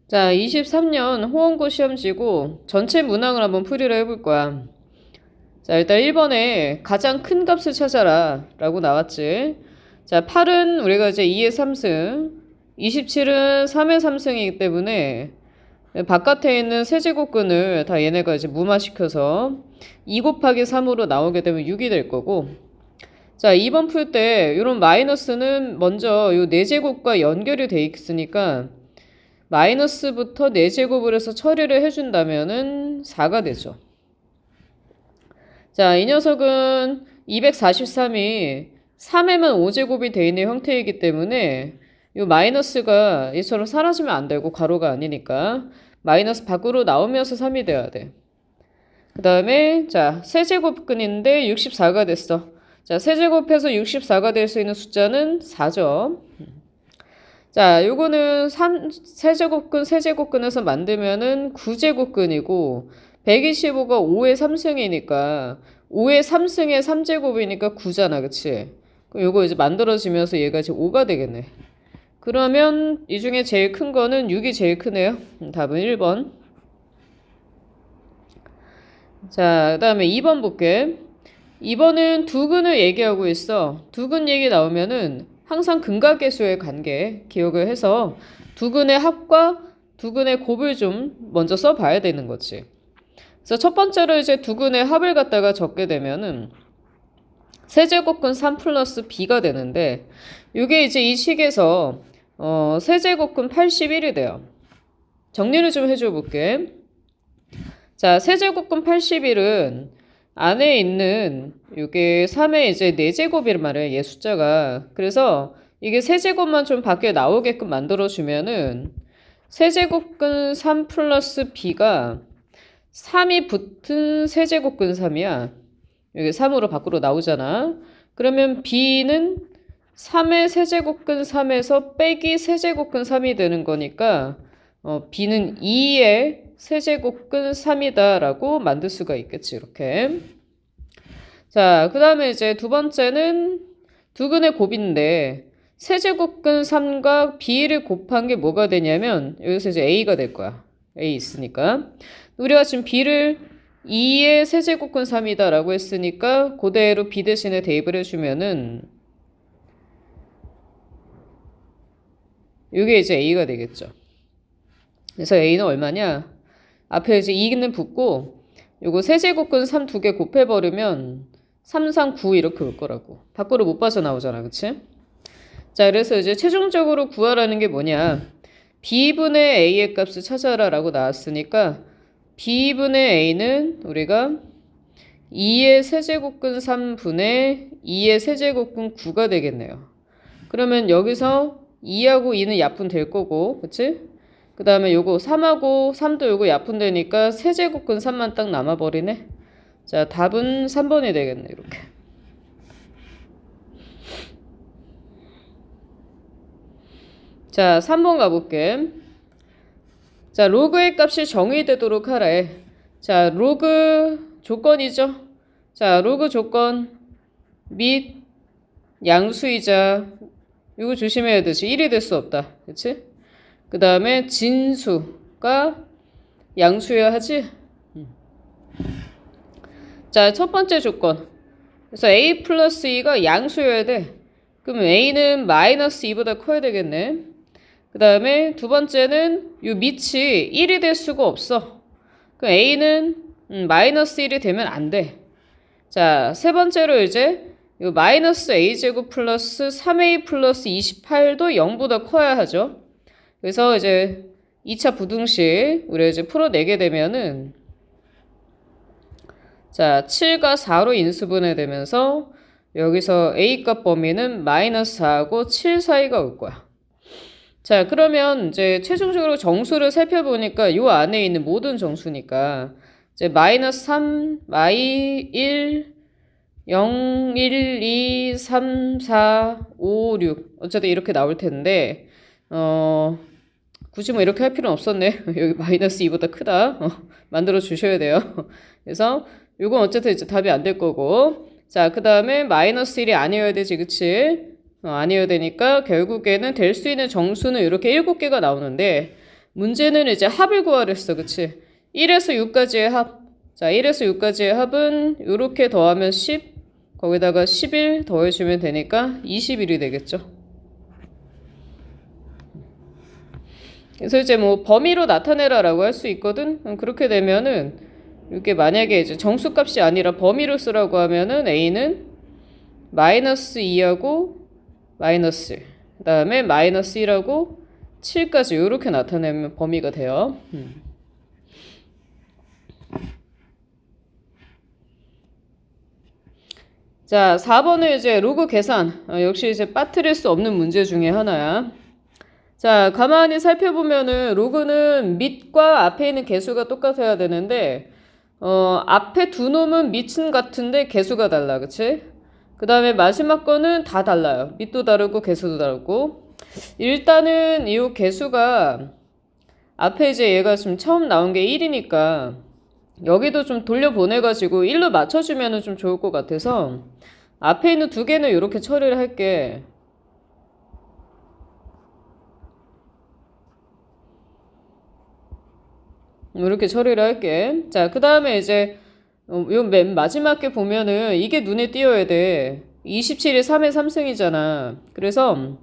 자, 23년 호원고 시험지고 전체 문항을 한번 풀이를 해볼 거야. 자, 일단 1번에 가장 큰 값을 찾아라 라고 나왔지. 자, 8은 우리가 이제 2의 3승, 27은 3의 3승이기 때문에 바깥에 있는 세제곱근을 다 얘네가 이제 무마시켜서 2 곱하기 3으로 나오게 되면 6이 될 거고, 자, 2번 풀 때 이런 마이너스는 먼저 이 4제곱과 연결이 돼 있으니까 마이너스부터 4제곱을 해서 처리를 해준다면은 4가 되죠. 자, 이 녀석은 243이 3에만 5제곱이 돼 있는 형태이기 때문에 이 마이너스가 이처럼 사라지면 안 되고 가로가 아니니까 마이너스 밖으로 나오면서 3이 돼야 돼. 그 다음에 자, 세제곱근인데 64가 됐어. 자, 세제곱해서 64가 될 수 있는 숫자는 4죠. 자, 요거는 세제곱근에서 만들면은 9제곱근이고 125가 5의 3승이니까 5의 3승의 3제곱이니까 9잖아, 그치? 그럼 요거 이제 만들어지면서 얘가 이제 5가 되겠네. 그러면 이 중에 제일 큰 거는 6이 제일 크네요. 답은 1번. 자, 그 다음에 2번 볼게. 2번은 두근을 얘기하고 있어. 두근 얘기 나오면은 항상 근각계수의 관계 기억을 해서 두근의 합과 두근의 곱을 좀 먼저 써봐야 되는 거지. 그래서 첫 번째로 이제 두근의 합을 갖다가 적게 되면은 세제곱근 3 플러스 b가 되는데, 이게 이제 이 식에서 세제곱근 81이 돼요. 정리를 좀 해줘 볼게. 자, 세제곱근 81은 안에 있는 이게 3의 이제 4제곱이란 말이에요. 얘 숫자가. 그래서 이게 세제곱만 좀 밖에 나오게끔 만들어주면은 세제곱근 3 플러스 b가 3이 붙은 세제곱근 3이야. 여기 3으로 밖으로 나오잖아. 그러면 b는 3의 세제곱근 3에서 빼기 세제곱근 3이 되는 거니까 b는 2의 세제곱근 3이다 라고 만들 수가 있겠지, 이렇게. 자, 그 다음에 이제 두 번째는 두근의 곱인데 세제곱근 3과 b를 곱한 게 뭐가 되냐면 여기서 이제 a가 될 거야. a 있으니까. 우리가 지금 b를 2의 세제곱근 3이다 라고 했으니까 그대로 b 대신에 대입을 해주면은 이게 이제 a가 되겠죠. 그래서 a는 얼마냐? 앞에 이제 2는 붙고 요거 세제곱근 3 두 개 곱해버리면 3, 3, 9 이렇게 올 거라고. 밖으로 못 빠져나오잖아, 그치? 자, 그래서 이제 최종적으로 구하라는 게 뭐냐? b분의 a의 값을 찾아라 라고 나왔으니까 b분의 a는 우리가 2의 세제곱근 3분의 2의 세제곱근 9가 되겠네요. 그러면 여기서 2하고 2는 약분될 거고, 그치? 그 다음에 요거 3하고 3도 요거 약분되니까 세제곱근 3만 딱 남아버리네. 자, 답은 3번이 되겠네, 이렇게. 자, 3번 가볼게. 자, 로그의 값이 정의되도록 하래. 자, 로그 조건이죠. 자, 로그 조건 및 양수이자 이거 조심해야 되지. 1이 될 수 없다. 그치? 그 다음에 진수가 양수여야 하지? 자, 첫 번째 조건. 그래서 a 플러스 2가 양수여야 돼. 그럼 a는 마이너스 2보다 커야 되겠네. 그 다음에 두 번째는 이 밑이 1이 될 수가 없어. 그럼 a는 마이너스 1이 되면 안 돼. 자, 세 번째로 이제 이 마이너스 a제곱 플러스 3a 플러스 28도 0보다 커야 하죠. 그래서 이제 2차 부등식 우리가 이제 풀어내게 되면은 자, 7과 4로 인수분해 되면서 여기서 a값 범위는 마이너스 4하고 7 사이가 올 거야. 자, 그러면 이제 최종적으로 정수를 살펴보니까 요 안에 있는 모든 정수니까 이제 마이너스 3, 마이 1, 0, 1, 2, 3, 4, 5, 6 어쨌든 이렇게 나올 텐데 굳이 뭐 이렇게 할 필요는 없었네. 여기 마이너스 2보다 크다. 만들어 주셔야 돼요. 그래서 이건 어쨌든 이제 답이 안 될 거고, 자, 그 다음에 마이너스 1이 아니어야 되지, 그치? 아니어야 되니까 결국에는 될 수 있는 정수는 이렇게 7개가 나오는데 문제는 이제 합을 구하랬어. 그치? 1에서 6까지의 합. 자, 1에서 6까지의 합은 이렇게 더하면 10, 거기다가 11 더해주면 되니까 21이 되겠죠. 그래서 이제 뭐 범위로 나타내라라고 할 수 있거든. 그렇게 되면은 이게 만약에 이제 정수값이 아니라 범위로 쓰라고 하면은 a는 마이너스 2하고 마이너스, 그 다음에 마이너스 1하고 7까지 이렇게 나타내면 범위가 돼요. 자, 4번은 이제 로그 계산. 역시 이제 빠뜨릴 수 없는 문제 중에 하나야. 자, 가만히 살펴보면은 로그는 밑과 앞에 있는 개수가 똑같아야 되는데 앞에 두 놈은 밑은 같은데 개수가 달라. 그치? 그 다음에 마지막 거는 다 달라요. 밑도 다르고 개수도 다르고. 일단은 이 개수가 앞에 이제 얘가 지금 처음 나온 게 1이니까 여기도 좀 돌려보내가지고 1로 맞춰주면 좀 좋을 것 같아서 앞에 있는 두 개는 이렇게 처리를 할게. 이렇게 처리를 할게. 자, 그 다음에 이제 요 맨 마지막 게 보면은 이게 눈에 띄어야 돼. 27이 3의 3승이잖아. 그래서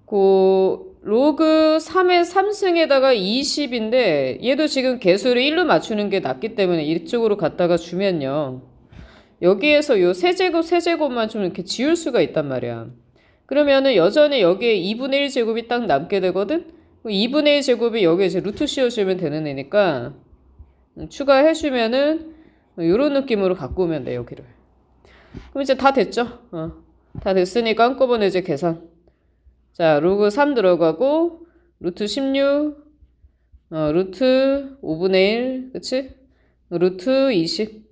그 로그 3의 3승에다가 20인데 얘도 지금 개수를 1로 맞추는 게 낫기 때문에 이쪽으로 갖다가 주면요. 여기에서 요 세제곱만 좀 이렇게 지울 수가 있단 말이야. 그러면은 여전히 여기에 2분의 1제곱이 딱 남게 되거든? 2분의 1제곱이 여기에 이제 루트 씌워주면 되는 애니까 추가해주면은 요런 느낌으로 갖고 오면 돼, 여기를. 그럼 이제 다 됐죠? 다 됐으니까 한꺼번에 이제 계산. 자, 로그 3 들어가고 루트 16, 루트 5분의 1, 그치? 루트 20.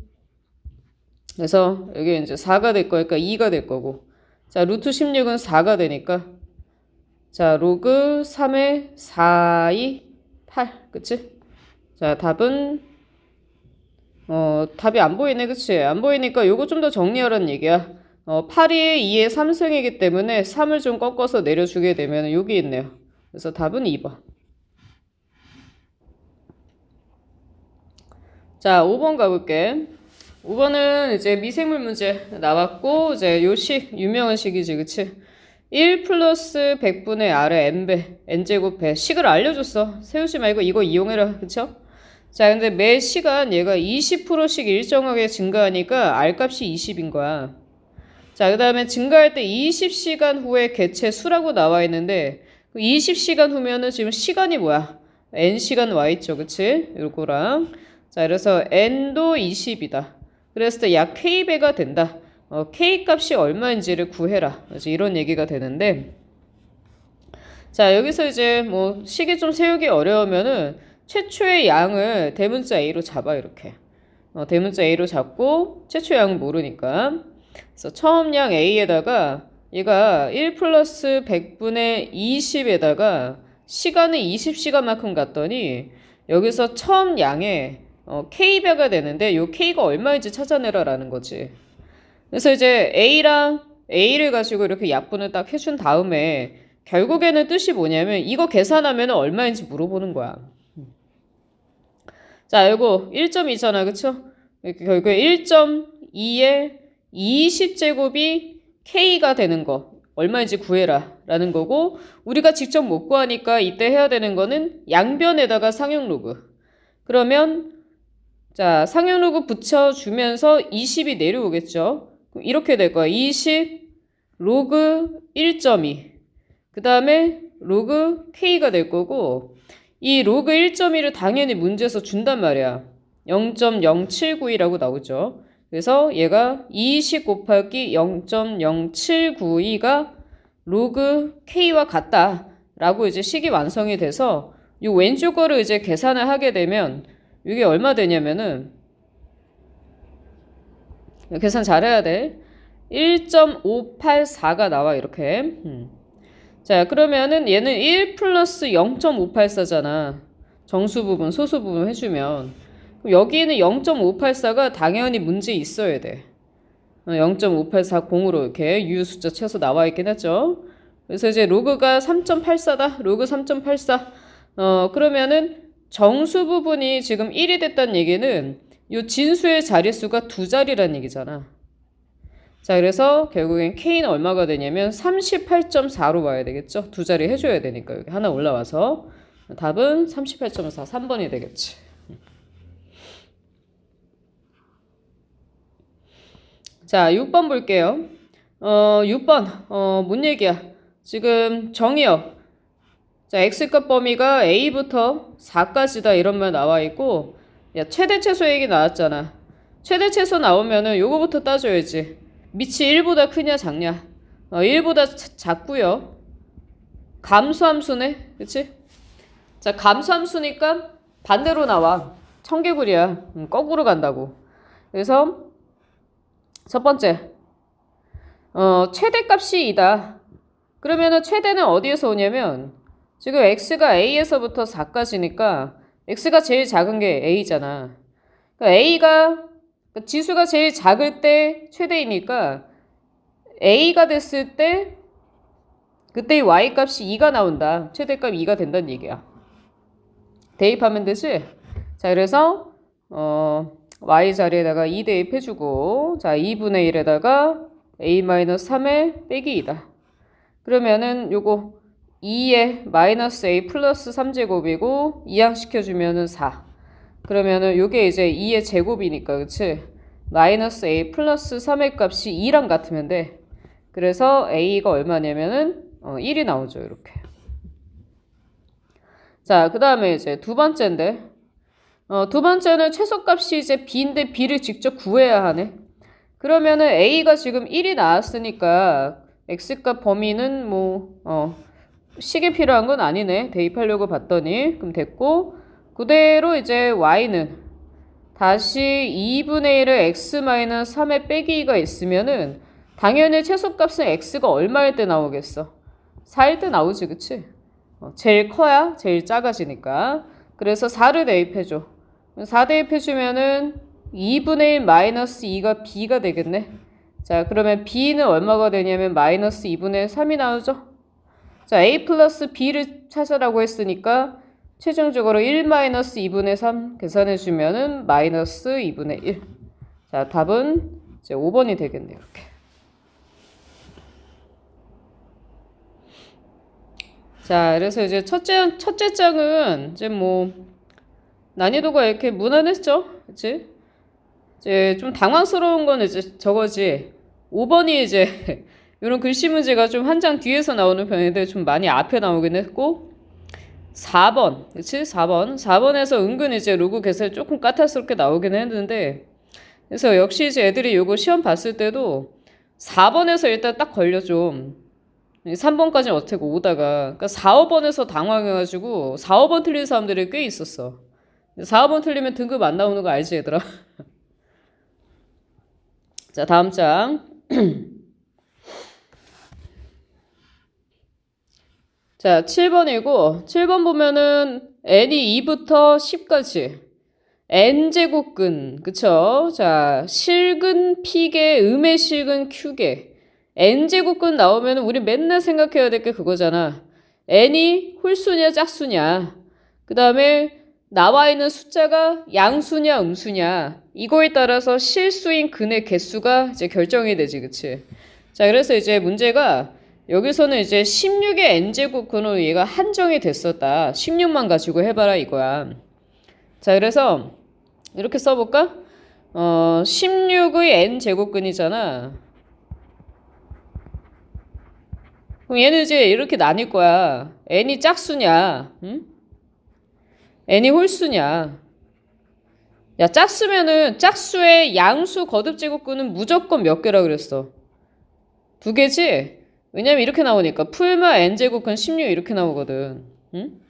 그래서 여기 이제 4가 될 거니까 2가 될 거고. 자, 루트 16은 4가 되니까 자, 로그 3의 4, 2, 8. 그치? 자, 답은 답이 안 보이네. 그치? 안 보이니까 요거 좀 더 정리하라는 얘기야. 8이 2의 3승이기 때문에 3을 좀 꺾어서 내려주게 되면 여기 있네요. 그래서 답은 2번. 자, 5번 가볼게. 5번은 이제 미생물 문제 나왔고, 이제 요 식, 유명한 식이지, 그치? 1 플러스 100분의 R의 N배, N제곱 배. 식을 알려줬어. 세우지 말고 이거 이용해라, 그쵸? 자, 근데 매 시간 얘가 20%씩 일정하게 증가하니까 R값이 20인 거야. 자, 그 다음에 증가할 때 20시간 후에 개체 수라고 나와 있는데 20시간 후면은 지금 시간이 뭐야? N시간 와 있죠, 그치? 요거랑. 자, 그래서 N도 20이다. 그랬을 때 약 K배가 된다. K값이 얼마인지를 구해라. 그래서 이런 얘기가 되는데, 자, 여기서 이제 뭐 식이 좀 세우기 어려우면은 최초의 양을 대문자 A로 잡아, 이렇게. 대문자 A로 잡고 최초 양은 모르니까. 그래서 처음 양 A에다가 얘가 1 플러스 100분의 20에다가 시간은 20시간만큼 갔더니 여기서 처음 양에 K배가 되는데 요 K가 얼마인지 찾아내라라는 거지. 그래서 이제 A랑 A를 가지고 이렇게 약분을 딱 해준 다음에 결국에는 뜻이 뭐냐면 이거 계산하면 얼마인지 물어보는 거야. 자, 이거 1.2잖아. 그쵸? 결국에 1.2에 20제곱이 K가 되는 거 얼마인지 구해라 라는 거고, 우리가 직접 못 구하니까 이때 해야 되는 거는 양변에다가 상용 로그. 그러면 자, 상용 로그 붙여주면서 20이 내려오겠죠. 이렇게 될 거야. 20 로그 1.2. 그 다음에 로그 K가 될 거고, 이 로그 1.2를 당연히 문제에서 준단 말이야. 0.0792라고 나오죠. 그래서 얘가 20 곱하기 0.0792가 로그 K와 같다 라고 이제 식이 완성이 돼서 이 왼쪽 거를 이제 계산을 하게 되면 이게 얼마 되냐면은, 계산 잘해야 돼. 1.584가 나와, 이렇게. 자, 그러면은 얘는 1 플러스 0.584잖아. 정수 부분, 소수 부분 해주면. 여기에는 0.584가 당연히 문제 있어야 돼. 0.5840으로 이렇게 유 숫자 쳐서 나와 있긴 했죠. 그래서 이제 로그가 3.84다. 로그 3.84. 그러면은 정수 부분이 지금 1이 됐다는 얘기는 이 진수의 자릿수가 두 자리란 얘기잖아. 자, 그래서 결국엔 K는 얼마가 되냐면 38.4로 봐야 되겠죠? 두 자리 해줘야 되니까 여기 하나 올라와서 답은 38.4, 3번이 되겠지. 자, 6번 볼게요. 6번, 뭔 얘기야? 지금 정의역. 자, X값 범위가 A부터 4까지다 이런 말 나와 있고, 야, 최대 최소 얘기 나왔잖아. 최대 최소 나오면은 요거부터 따져야지. 밑이 1보다 크냐 작냐? 1보다 작고요. 감수함수네, 그치? 자, 감수함수니까 반대로 나와. 청개구리야. 거꾸로 간다고. 그래서 첫 번째, 최대값이 2다. 그러면은 최대는 어디에서 오냐면 지금 x가 a에서부터 4까지니까 x가 제일 작은 게 a잖아. 그러니까 a가 지수가 제일 작을 때 최대이니까 a가 됐을 때 그때 이 y값이 2가 나온다. 최대값 2가 된다는 얘기야. 대입하면 되지? 자, 그래서 y 자리에다가 2 대입해주고, 자, 2분의 1에다가 a-3의 빼기 2다. 그러면은 요거 2에 마이너스 a 플러스 3제곱이고 2항시켜주면은 4. 그러면은 요게 이제 2의 제곱이니까, 그치? 마이너스 a 플러스 3의 값이 2랑 같으면 돼. 그래서 a가 얼마냐면은 1이 나오죠, 이렇게. 자, 그 다음에 이제 두 번째인데, 두 번째는 최소값이 이제 b인데 b를 직접 구해야 하네. 그러면은 a가 지금 1이 나왔으니까 x값 범위는 식이 필요한 건 아니네. 대입하려고 봤더니. 그럼 됐고, 그대로 이제 y는 다시 2분의 1을 x-3의 빼기 2가 있으면은 당연히 최소값은 x가 얼마일 때 나오겠어? 4일 때 나오지, 그치? 제일 커야 제일 작아지니까. 그래서 4를 대입해줘. 4 대입해주면은 2분의 1 마이너스 2가 b가 되겠네. 자, 그러면 b는 얼마가 되냐면 마이너스 2분의 3이 나오죠. 자, a 플러스 b를 찾으라고 했으니까 최종적으로 1 마이너스 2분의 3 계산해주면은 마이너스 2분의 1. 자, 답은 이제 5번이 되겠네요. 이렇게. 자, 그래서 이제 첫째 장은 이제 난이도가 이렇게 무난했죠? 그치? 이제 좀 당황스러운 건 이제 저거지. 5번이 이제 이런 글씨 문제가 좀 한 장 뒤에서 나오는 편인데 좀 많이 앞에 나오긴 했고 4번, 그치? 4번에서 은근 이제 로그 계산이 조금 까탈스럽게 나오긴 했는데 그래서 역시 이제 애들이 요거 시험 봤을 때도 4번에서 일단 딱 걸려 좀 3번까지 어떻게 오다가 그러니까 4, 5번에서 당황해가지고 4, 5번 틀린 사람들이 꽤 있었어. 4, 5번 틀리면 등급 안 나오는 거 알지 얘들아? 자, 다음 장. 자, 7번이고 7번 보면은 n이 2부터 10까지 n제곱근, 그쵸? 자, 실근 p개, 음의 실근 q개. n제곱근 나오면 우리 맨날 생각해야 될 게 그거잖아. n이 홀수냐 짝수냐. 그 다음에 나와 있는 숫자가 양수냐 음수냐. 이거에 따라서 실수인 근의 개수가 이제 결정이 되지, 그치? 자, 그래서 이제 문제가 여기서는 이제 16의 n제곱근으로 얘가 한정이 됐었다. 16만 가지고 해봐라 이거야. 자, 그래서 이렇게 써볼까? 16의 n제곱근이잖아. 그럼 얘는 이제 이렇게 나뉠 거야. n이 짝수냐, 응? n이 홀수냐. 야, 짝수면은 짝수의 양수 거듭제곱근은 무조건 몇 개라 그랬어? 2개지? 왜냐면 이렇게 나오니까 풀마 n제곱근 16 이렇게 나오거든. 응?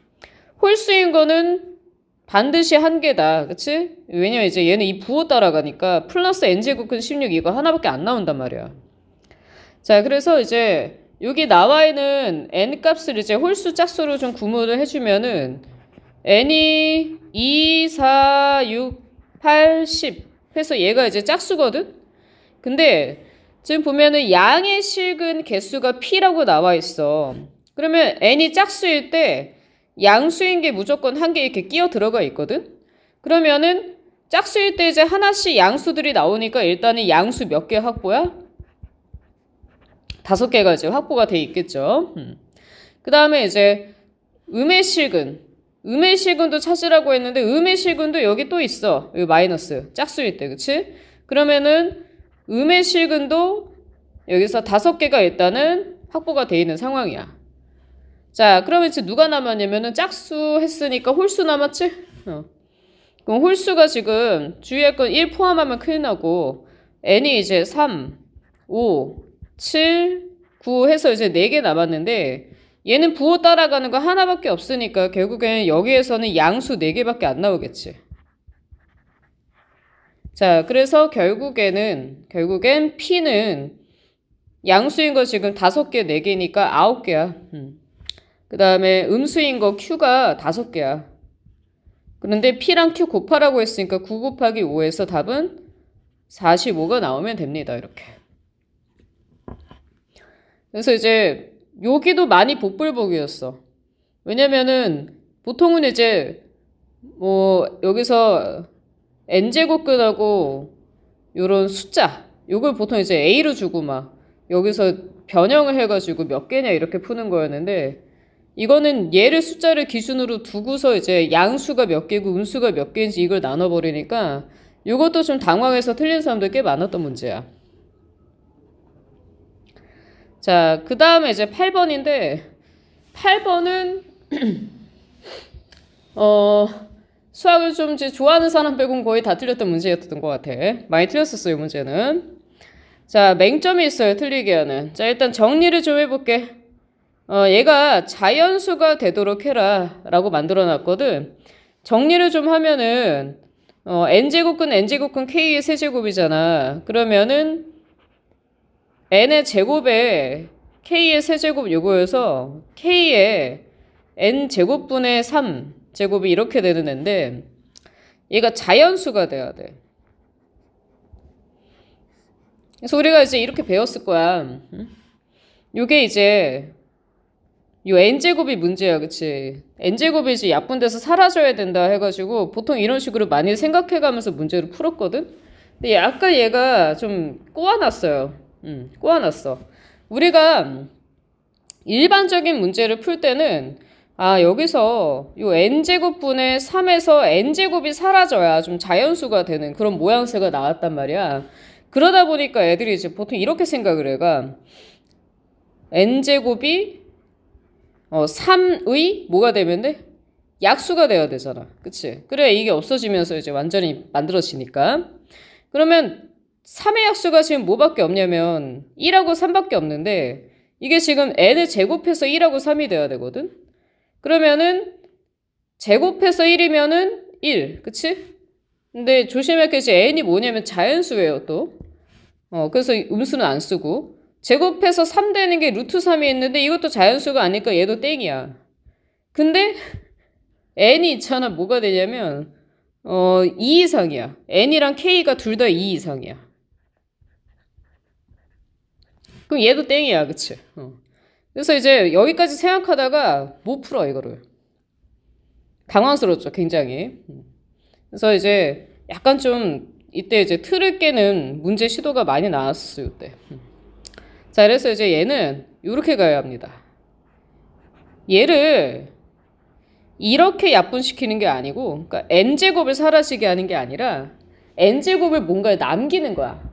홀수인 거는 반드시 1개다. 그치? 왜냐면 이제 얘는 이 부호 따라가니까 플러스 n제곱근 16 이거 하나밖에 안 나온단 말이야. 자, 그래서 이제 여기 나와 있는 n 값을 이제 홀수 짝수로 좀 구분을 해주면은 n이 2, 4, 6, 8, 10 해서 얘가 이제 짝수거든? 근데 지금 보면은 양의 실근 개수가 p라고 나와 있어. 그러면 n이 짝수일 때 양수인 게 무조건 한 개 이렇게 끼어 들어가 있거든. 그러면은 짝수일 때 이제 하나씩 양수들이 나오니까 일단은 양수 몇 개 확보야? 5개가 이제 확보가 돼 있겠죠. 그 다음에 이제 음의 실근. 음의 실근도 찾으라고 했는데 음의 실근도 여기 또 있어. 여기 마이너스. 짝수일 때, 그치? 그러면은 음의 실근도 여기서 5개가 일단은 확보가 돼 있는 상황이야. 자, 그러면 이제 누가 남았냐면은 짝수 했으니까 홀수 남았지? 그럼 홀수가 지금 주의할 건 1 포함하면 큰일 나고 n이 이제 3, 5, 7, 9 해서 이제 4개 남았는데 얘는 부호 따라가는 거 하나밖에 없으니까 결국엔 여기에서는 양수 4개밖에 안 나오겠지. 자, 그래서 결국엔 P는 양수인 거 지금 5개, 4개니까 9개야. 그 다음에 음수인 거 Q가 5개야. 그런데 P랑 Q 곱하라고 했으니까 9 곱하기 5에서 답은 45가 나오면 됩니다. 이렇게. 그래서 이제 여기도 많이 복불복이었어. 왜냐면은 보통은 이제 뭐 여기서 n제곱근하고 요런 숫자 요걸 보통 이제 a로 주고 막 여기서 변형을 해가지고 몇 개냐 이렇게 푸는 거였는데 이거는 얘를 숫자를 기준으로 두고서 이제 양수가 몇 개고 음수가 몇 개인지 이걸 나눠버리니까 이것도 좀 당황해서 틀린 사람들 꽤 많았던 문제야. 자, 그 다음에 이제 8번인데 8번은 수학을 좀 이제 좋아하는 사람 빼고는 거의 다 틀렸던 문제였던 것 같아. 많이 틀렸었어요, 문제는. 자, 맹점이 있어요, 틀리게 하는. 자, 일단 정리를 좀 해볼게. 얘가 자연수가 되도록 해라 라고 만들어 놨거든. 정리를 좀 하면은 n제곱근 k의 세제곱이잖아. 그러면은 n의 제곱에 k의 세제곱 요거여서 k의 n제곱분의 3제곱이 이렇게 되는 앤데 얘가 자연수가 돼야 돼. 그래서 우리가 이제 이렇게 배웠을 거야. 요게 이제 요 n제곱이 문제야, 그치? n제곱이 이제 약분돼서 사라져야 된다 해가지고 보통 이런 식으로 많이 생각해가면서 문제를 풀었거든? 근데 약간 얘가 좀 꼬아놨어요. 꼬아놨어. 우리가 일반적인 문제를 풀 때는 여기서 요 n제곱분의 3에서 n제곱이 사라져야 좀 자연수가 되는 그런 모양새가 나왔단 말이야. 그러다 보니까 애들이 이제 보통 이렇게 생각을 해가 n제곱이 3의 뭐가 되면 돼? 약수가 돼야 되잖아. 그치? 그래 이게 없어지면서 이제 완전히 만들어지니까. 그러면 3의 약수가 지금 뭐밖에 없냐면 1하고 3밖에 없는데 이게 지금 n을 제곱해서 1하고 3이 돼야 되거든? 그러면은 제곱해서 1이면은 1, 그치? 근데 조심할 게 이제 n이 뭐냐면 자연수예요 또. 그래서 음수는 안 쓰고 제곱해서 3 되는 게 루트 3이 있는데 이것도 자연수가 아니니까 얘도 땡이야. 근데 n이 있잖아. 뭐가 되냐면 2 이상이야. n이랑 k가 둘 다 2 이상이야. 그럼 얘도 땡이야. 그치? 그래서 이제 여기까지 생각하다가 못 풀어 이거를. 당황스럽죠. 굉장히. 그래서 이제 약간 좀 이때 이제 틀을 깨는 문제 시도가 많이 나왔었어요. 이때. 자, 그래서 이제 얘는 이렇게 가야 합니다. 얘를 이렇게 약분시키는 게 아니고, 그러니까 n제곱을 사라지게 하는 게 아니라 n제곱을 뭔가 남기는 거야.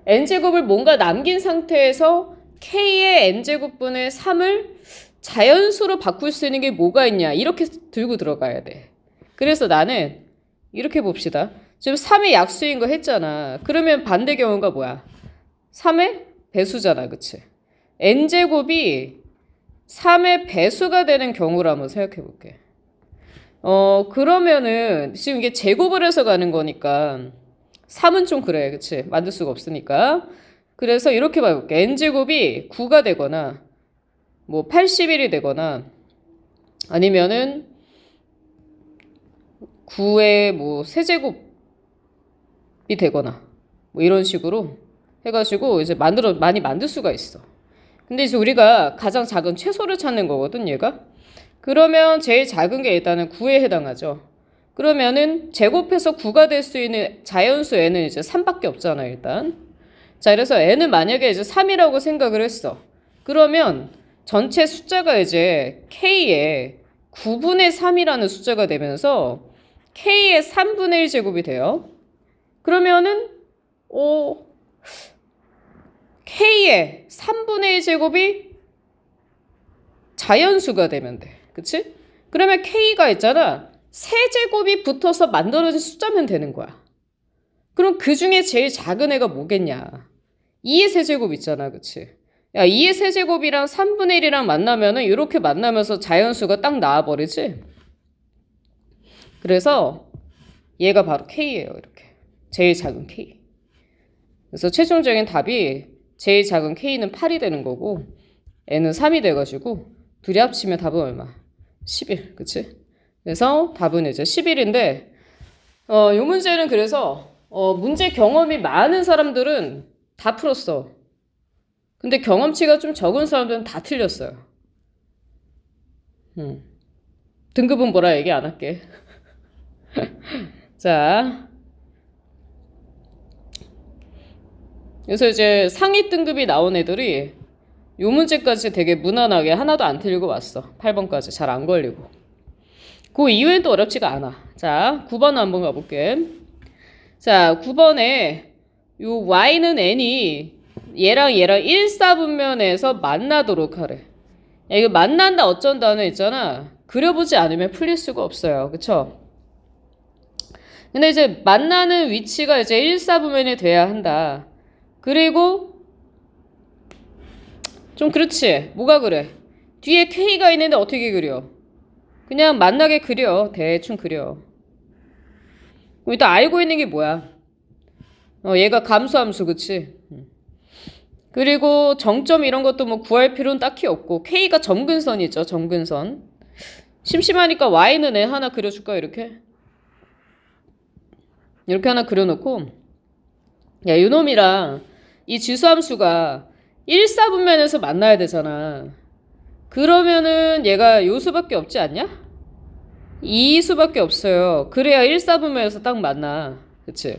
n제곱을 뭔가 남긴 상태에서 k의 n제곱분의 3을 자연수로 바꿀 수 있는 게 뭐가 있냐 이렇게 들고 들어가야 돼. 그래서 나는 이렇게 봅시다. 지금 3의 약수인 거 했잖아. 그러면 반대 경우가 뭐야? 3의 배수잖아. 그치? n제곱이 3의 배수가 되는 경우를 한번 생각해 볼게. 그러면은 지금 이게 제곱을 해서 가는 거니까 3은 좀 그래. 그치? 만들 수가 없으니까. 그래서 이렇게 봐볼게. n제곱이 9가 되거나 뭐 81이 되거나 아니면은 9의 뭐 세제곱이 되거나 뭐 이런 식으로 해가지고 이제 많이 만들 수가 있어. 근데 이제 우리가 가장 작은 최소를 찾는 거거든, 얘가. 그러면 제일 작은 게 일단은 9에 해당하죠. 그러면은 제곱해서 9가 될 수 있는 자연수 n은 이제 3밖에 없잖아, 일단. 자, 그래서 n은 만약에 이제 3이라고 생각을 했어. 그러면 전체 숫자가 이제 k의 9분의 3이라는 숫자가 되면서 k의 3분의 1 제곱이 돼요. 그러면은 k의 3분의 1 제곱이 자연수가 되면 돼. 그치? 그러면 k가 있잖아. 세제곱이 붙어서 만들어진 숫자면 되는 거야. 그럼 그 중에 제일 작은 애가 뭐겠냐? 2의 세제곱 있잖아. 그치? 야, 2의 세제곱이랑 3분의 1이랑 만나면은 이렇게 만나면서 자연수가 딱 나와버리지? 그래서 얘가 바로 k예요. 이렇게. 제일 작은 k. 그래서 최종적인 답이 제일 작은 k는 8이 되는 거고 n은 3이 돼가지고 둘이 합치면 답은 얼마? 11. 그치? 그래서 답은 이제 11인데 이 문제는 그래서 문제 경험이 많은 사람들은 다 풀었어. 근데 경험치가 좀 적은 사람들은 다 틀렸어요. 등급은 뭐라 얘기 안 할게. 자, 그래서 이제 상위 등급이 나온 애들이 요 문제까지 되게 무난하게 하나도 안 틀리고 왔어. 8번까지 잘 안 걸리고. 그 이후엔 또 어렵지가 않아. 자, 9번 한번 가볼게. 자, 9번에 요 y는 n이 얘랑 1사분면에서 만나도록 하래. 야, 이거 만난다 어쩐다는 있잖아. 그려보지 않으면 풀릴 수가 없어요. 그쵸? 근데 이제 만나는 위치가 이제 1사분면이 돼야 한다. 그리고 좀 그렇지. 뭐가 그래? 뒤에 k가 있는데 어떻게 그려? 그냥 만나게 그려. 대충 그려. 일단 알고 있는 게 뭐야? 얘가 감수함수, 그치? 그리고 정점 이런 것도 뭐 구할 필요는 딱히 없고 k가 점근선이죠. 점근선. 심심하니까 y는 애 하나 그려줄까? 이렇게 하나 그려놓고 야, 요놈이랑 이 지수함수가 1사분면에서 만나야 되잖아. 그러면은 얘가 요 수밖에 없지 않냐? 이 수밖에 없어요. 그래야 1사분면에서 딱 만나. 그치?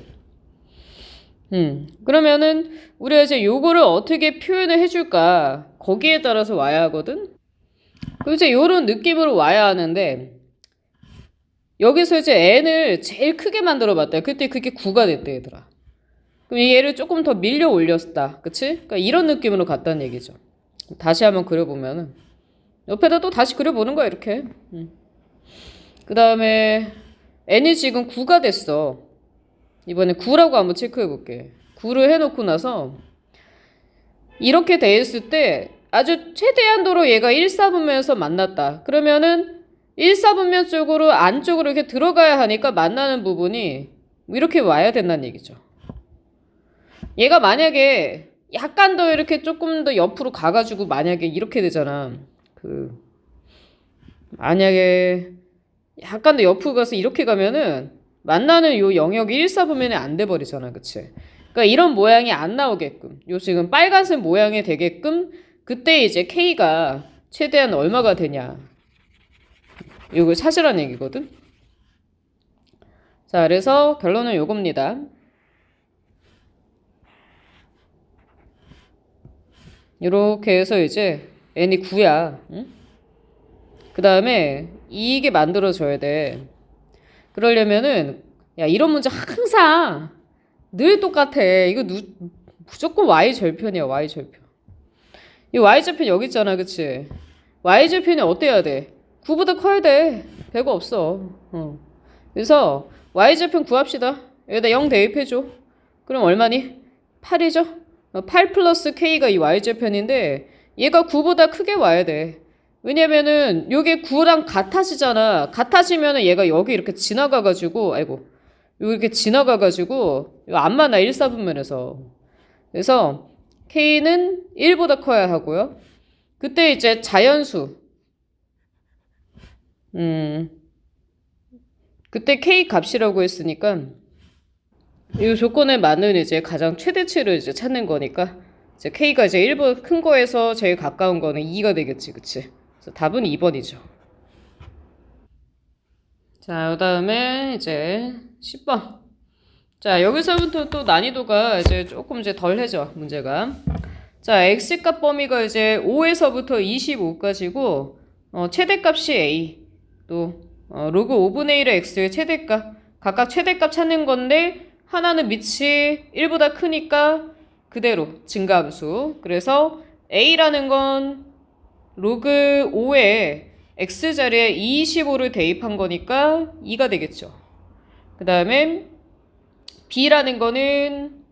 그러면은 우리가 이제 요거를 어떻게 표현을 해줄까? 거기에 따라서 와야 하거든? 그럼 이제 요런 느낌으로 와야 하는데 여기서 이제 n을 제일 크게 만들어 봤다. 그때 그게 9가 됐대, 얘들아. 그럼 얘를 조금 더 밀려 올렸다. 그치? 그러니까 이런 느낌으로 갔다는 얘기죠. 다시 한번 그려보면은 옆에다 또 다시 그려보는 거야, 이렇게. 그 다음에 n이 지금 9가 됐어. 이번에 9라고 한번 체크해볼게. 9를 해놓고 나서 이렇게 돼 있을 때 아주 최대한도로 얘가 1사분면에서 만났다. 그러면은 1사분면 쪽으로 안쪽으로 이렇게 들어가야 하니까 만나는 부분이 이렇게 와야 된다는 얘기죠. 얘가 만약에 약간 더 이렇게 조금 더 옆으로 가가지고 만약에 이렇게 되잖아. 만약에 약간 더 옆으로 가서 이렇게 가면은 만나는 요 영역이 1사분면에 안 돼버리잖아. 그치? 그러니까 이런 모양이 안 나오게끔 요 지금 빨간색 모양이 되게끔 그때 이제 K가 최대한 얼마가 되냐 요걸 찾으라는 얘기거든. 자, 그래서 결론은 요겁니다. 요렇게 해서 이제 n이 9야. 응? 그 다음에 이게 만들어져야 돼. 그러려면은 야, 이런 문제 항상 늘 똑같아. 이거 무조건 y절편이야. y절편. 이 y절편 여기 있잖아. 그치? y절편이 어때야 돼? 9보다 커야 돼. 별거 없어. 그래서 y절편 구합시다. 여기다 0 대입해줘. 그럼 얼마니? 8이죠? 8 플러스 k가 이 y절편인데 얘가 9보다 크게 와야 돼. 왜냐면은 요게 9랑 같아지잖아. 같아지면은 얘가 여기 이렇게 지나가가지고 아이고 여기 이렇게 지나가가지고 이거 안 만나 1사분면에서. 그래서 k는 1보다 커야 하고요. 그때 이제 자연수 그때 k 값이라고 했으니까 이 조건에 맞는 이제 가장 최대치를 이제 찾는 거니까 이제 k가 이제 1보다 큰 거에서 제일 가까운 거는 2가 되겠지. 그치? 그래서 답은 2번이죠. 자, 그다음에 이제 10번. 자, 여기서부터 또 난이도가 이제 조금 이제 덜해져, 문제가. 자, x값 범위가 이제 5에서부터 25까지고, 최대값이 a, 또, 로그 5분의 1의 x의 최대값, 각각 최대값 찾는 건데, 하나는 밑이 1보다 크니까 그대로 증가함수. 그래서 a라는 건 로그 5에 x자리에 25를 대입한 거니까 2가 되겠죠. 그 다음에 b라는 거는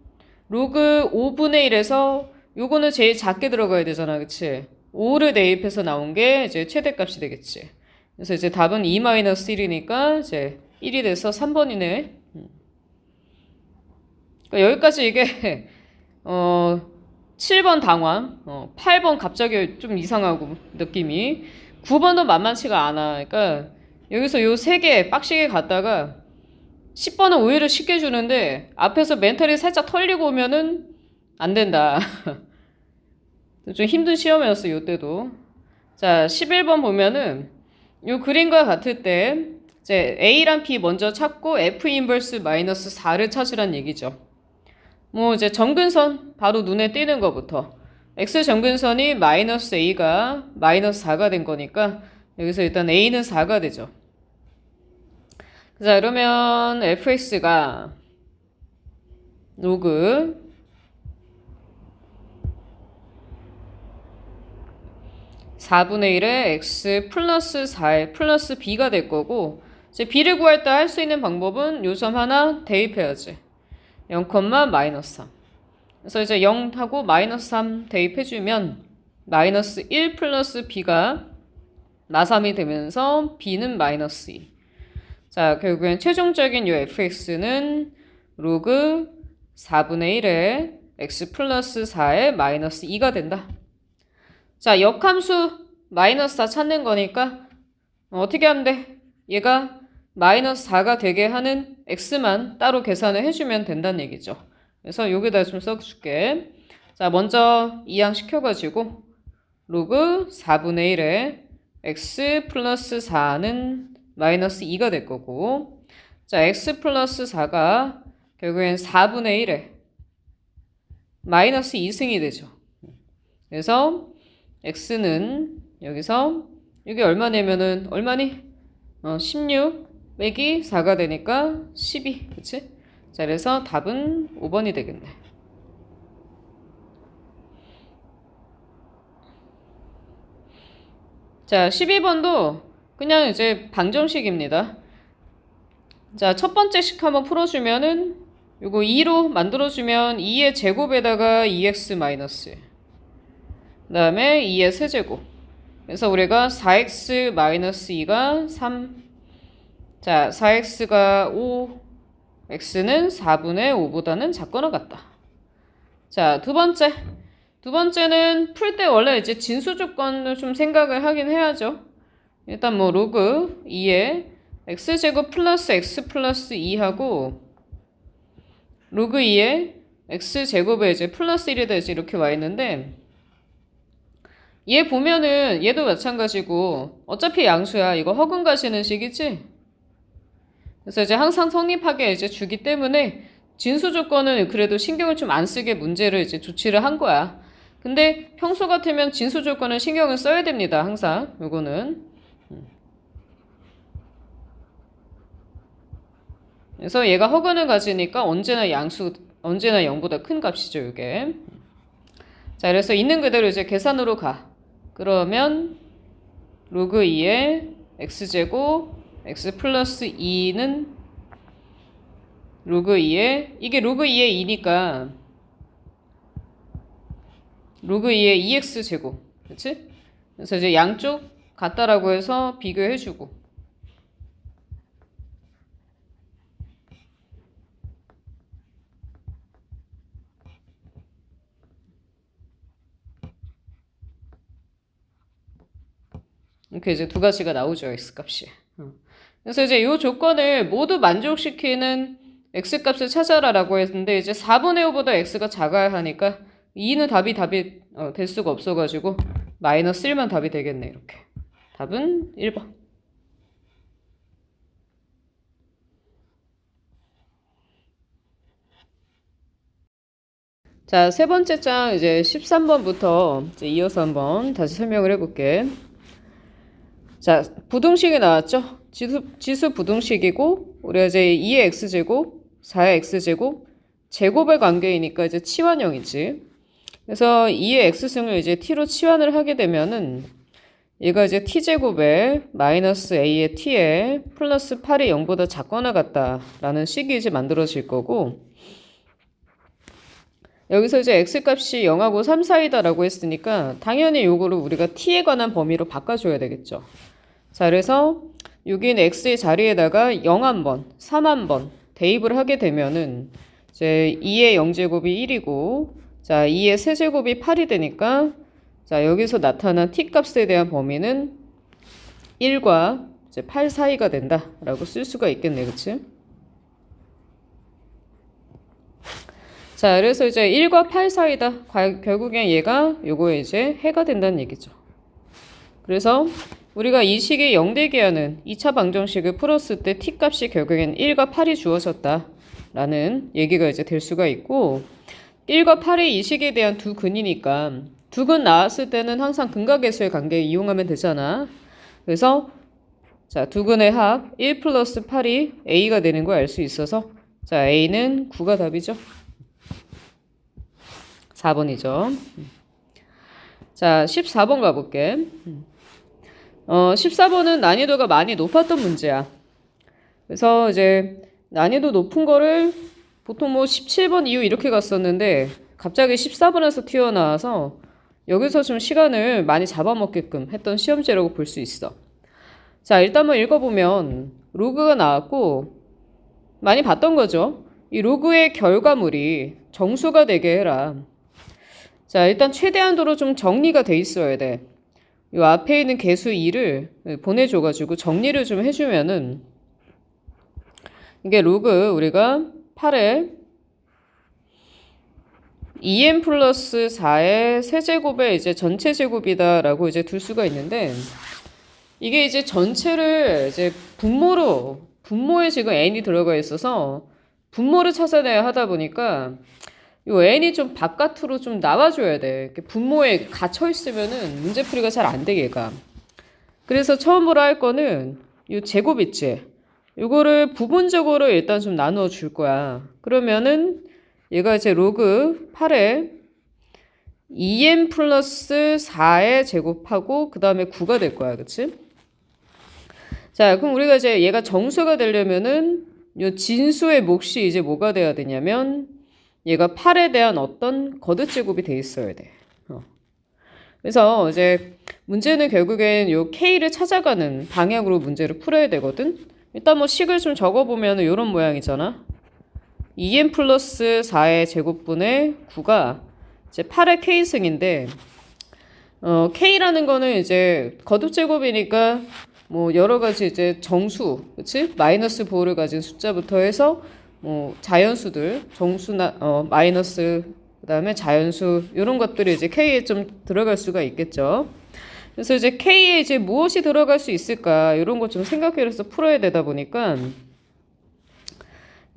로그 5분의 1에서 요거는 제일 작게 들어가야 되잖아. 그치? 5를 대입해서 나온 게 이제 최대값이 되겠지. 그래서 이제 답은 2-1이니까 이제 1이 돼서 3번이네. 그러니까 여기까지 이게 7번 당황, 8번 갑자기 좀 이상하고 느낌이, 9번도 만만치가 않아. 그러니까 여기서 요 3개 빡시게 갔다가 10번은 오히려 쉽게 주는데 앞에서 멘탈이 살짝 털리고 오면은 안 된다. 좀 힘든 시험이었어, 요때도. 자, 11번 보면은 요 그림과 같을 때 이제 A랑 B 먼저 찾고 F 인버스 마이너스 4를 찾으란 얘기죠. 뭐 이제 점근선 바로 눈에 띄는 것부터 X 점근선이 마이너스 A가 마이너스 4가 된 거니까 여기서 일단 A는 4가 되죠. 자, 그러면 fx가 로그 4분의 1의 x 플러스 4의 플러스 b가 될 거고, 이제 b를 구할 때 할 수 있는 방법은 요 점 하나 대입해야지. 0, 마이너스 3. 그래서 이제 0하고 마이너스 3 대입해주면 마이너스 1 플러스 b가 마3이 되면서 b는 마이너스 2. 자, 결국엔 최종적인 요 fx는 로그 4분의 1의 x 플러스 4의 마이너스 2가 된다. 자, 역함수 마이너스 4 찾는 거니까 어떻게 하면 돼? 얘가 마이너스 4가 되게 하는 x만 따로 계산을 해주면 된다는 얘기죠. 그래서 여기다 좀 써줄게. 자, 먼저 이항시켜가지고 로그 4분의 1의 x 플러스 4는 마이너스 2가 될 거고, 자, x 플러스 4가 결국엔 4분의 1에 마이너스 2승이 되죠. 그래서 x는 여기서 이게 얼마냐면은 얼마니? 16 빼기 4가 되니까 12. 그치? 자, 그래서 답은 5번이 되겠네. 자, 12번도 그냥 이제 방정식입니다. 자, 첫 번째 식 한번 풀어주면은 요거 2로 만들어주면 2의 제곱에다가 2x 마이너스, 그 다음에 2의 세제곱. 그래서 우리가 4x 마이너스 2가 3. 자, 4x가 5, x는 4분의 5보다는 작거나 같다. 자, 두 번째는 풀 때 원래 이제 진수 조건을 좀 생각을 하긴 해야죠. 일단 뭐 로그 2에 x제곱 플러스 x 플러스 2하고 로그 2에 x제곱에 이제 플러스 1이 되지 이렇게 와 있는데, 얘 보면은 얘도 마찬가지고 어차피 양수야. 이거 허근 가시는 식이지? 그래서 이제 항상 성립하게 이제 주기 때문에 진수 조건은 그래도 신경을 좀 안 쓰게 문제를 이제 조치를 한 거야. 근데 평소 같으면 진수 조건은 신경을 써야 됩니다. 항상 요거는. 그래서 얘가 허근을 가지니까 언제나 0보다 큰 값이죠, 이게. 자, 그래서 있는 그대로 이제 계산으로 가. 그러면 로그 2의 x제곱 x 플러스 2는 로그 2에, 이게 로그 2의 2니까 로그 2의 2x제곱. 그치? 그래서 이제 양쪽 같다라고 해서 비교해주고, 이렇게 이제 두 가지가 나오죠, x값이. 그래서 이제 이 조건을 모두 만족시키는 x값을 찾아라라고 했는데, 이제 4분의 5보다 x가 작아야 하니까 2는 답이 될 수가 없어가지고 마이너스 1만 답이 되겠네. 이렇게 답은 1번. 자, 세 번째 장 이제 13번부터 이제 이어서 한번 다시 설명을 해볼게. 자, 부등식이 나왔죠? 지수 부등식이고, 우리가 이제 2의 x제곱, 4의 x제곱, 제곱의 관계이니까 이제 치환형이지. 그래서 2의 x승을 이제 t로 치환을 하게 되면은 얘가 이제 t제곱에 마이너스 a의 t에 플러스 8이 0보다 작거나 같다라는 식이 이제 만들어질 거고, 여기서 이제 x값이 0하고 3 사이다라고 했으니까 당연히 요거를 우리가 t에 관한 범위로 바꿔줘야 되겠죠. 자, 그래서 여기는 x의 자리에다가 0한번, 3한번 대입을 하게 되면은 이제 2의 0제곱이 1이고, 자, 2의 세제곱이 8이 되니까, 자, 여기서 나타난 t 값에 대한 범위는 1과 이제 8 사이가 된다라고 쓸 수가 있겠네, 그치? 자, 그래서 이제 1과 8 사이다. 결국엔 얘가 요거에 이제 해가 된다는 얘기죠. 그래서 우리가 이 식이 0되게 하는 2차 방정식을 풀었을 때 t값이 결국엔 1과 8이 주어졌다라는 얘기가 이제 될 수가 있고, 1과 8이 이 식에 대한 두 근이니까 두 근 나왔을 때는 항상 근각계수의 관계 이용하면 되잖아. 그래서 자, 두 근의 합 1 플러스 8이 a가 되는 걸 알 수 있어서, 자, a는 9가 답이죠. 4번이죠. 자, 14번 가볼게. 14번은 난이도가 많이 높았던 문제야. 그래서 이제 난이도 높은 거를 보통 뭐 17번 이후 이렇게 갔었는데 갑자기 14번에서 튀어나와서 여기서 좀 시간을 많이 잡아먹게끔 했던 시험지라고 볼 수 있어. 자, 일단 한번 읽어보면 로그가 나왔고 많이 봤던 거죠. 이 로그의 결과물이 정수가 되게 해라. 자, 일단 최대한도로 좀 정리가 돼 있어야 돼. 이 앞에 있는 개수 2를 보내줘가지고 정리를 좀 해주면은 이게 로그 우리가 8에 2n 플러스 4의 세제곱의 이제 전체 제곱이다라고 이제 둘 수가 있는데, 이게 이제 전체를 이제 분모에 지금 n이 들어가 있어서 분모를 찾아내야 하다 보니까 요 n이 좀 바깥으로 좀 나와줘야 돼. 분모에 갇혀 있으면은 문제풀이가 잘 안 돼, 얘가. 그래서 처음으로 할 거는 요 제곱 있지? 요거를 부분적으로 일단 좀 나누어 줄 거야. 그러면은 얘가 이제 로그 8에 2n 플러스 4의 제곱하고 그 다음에 9가 될 거야, 그치? 자, 그럼 우리가 이제 얘가 정수가 되려면은 요 진수의 몫이 이제 뭐가 돼야 되냐면 얘가 8에 대한 어떤 거듭제곱이 돼 있어야 돼. 그래서 이제 문제는 결국엔 요 K를 찾아가는 방향으로 문제를 풀어야 되거든. 일단 뭐 식을 좀 적어보면 이런 모양이잖아. 2n 플러스 4의 제곱분의 9가 이제 8의 K승인데, K라는 거는 이제 거듭제곱이니까 뭐 여러 가지 이제 정수, 그치? 마이너스 부호를 가진 숫자부터 해서 뭐 자연수들, 정수나 마이너스, 그다음에 자연수 이런 것들이 이제 K에 좀 들어갈 수가 있겠죠. 그래서 이제 K에 이제 무엇이 들어갈 수 있을까 이런 거 좀 생각해서 풀어야 되다 보니까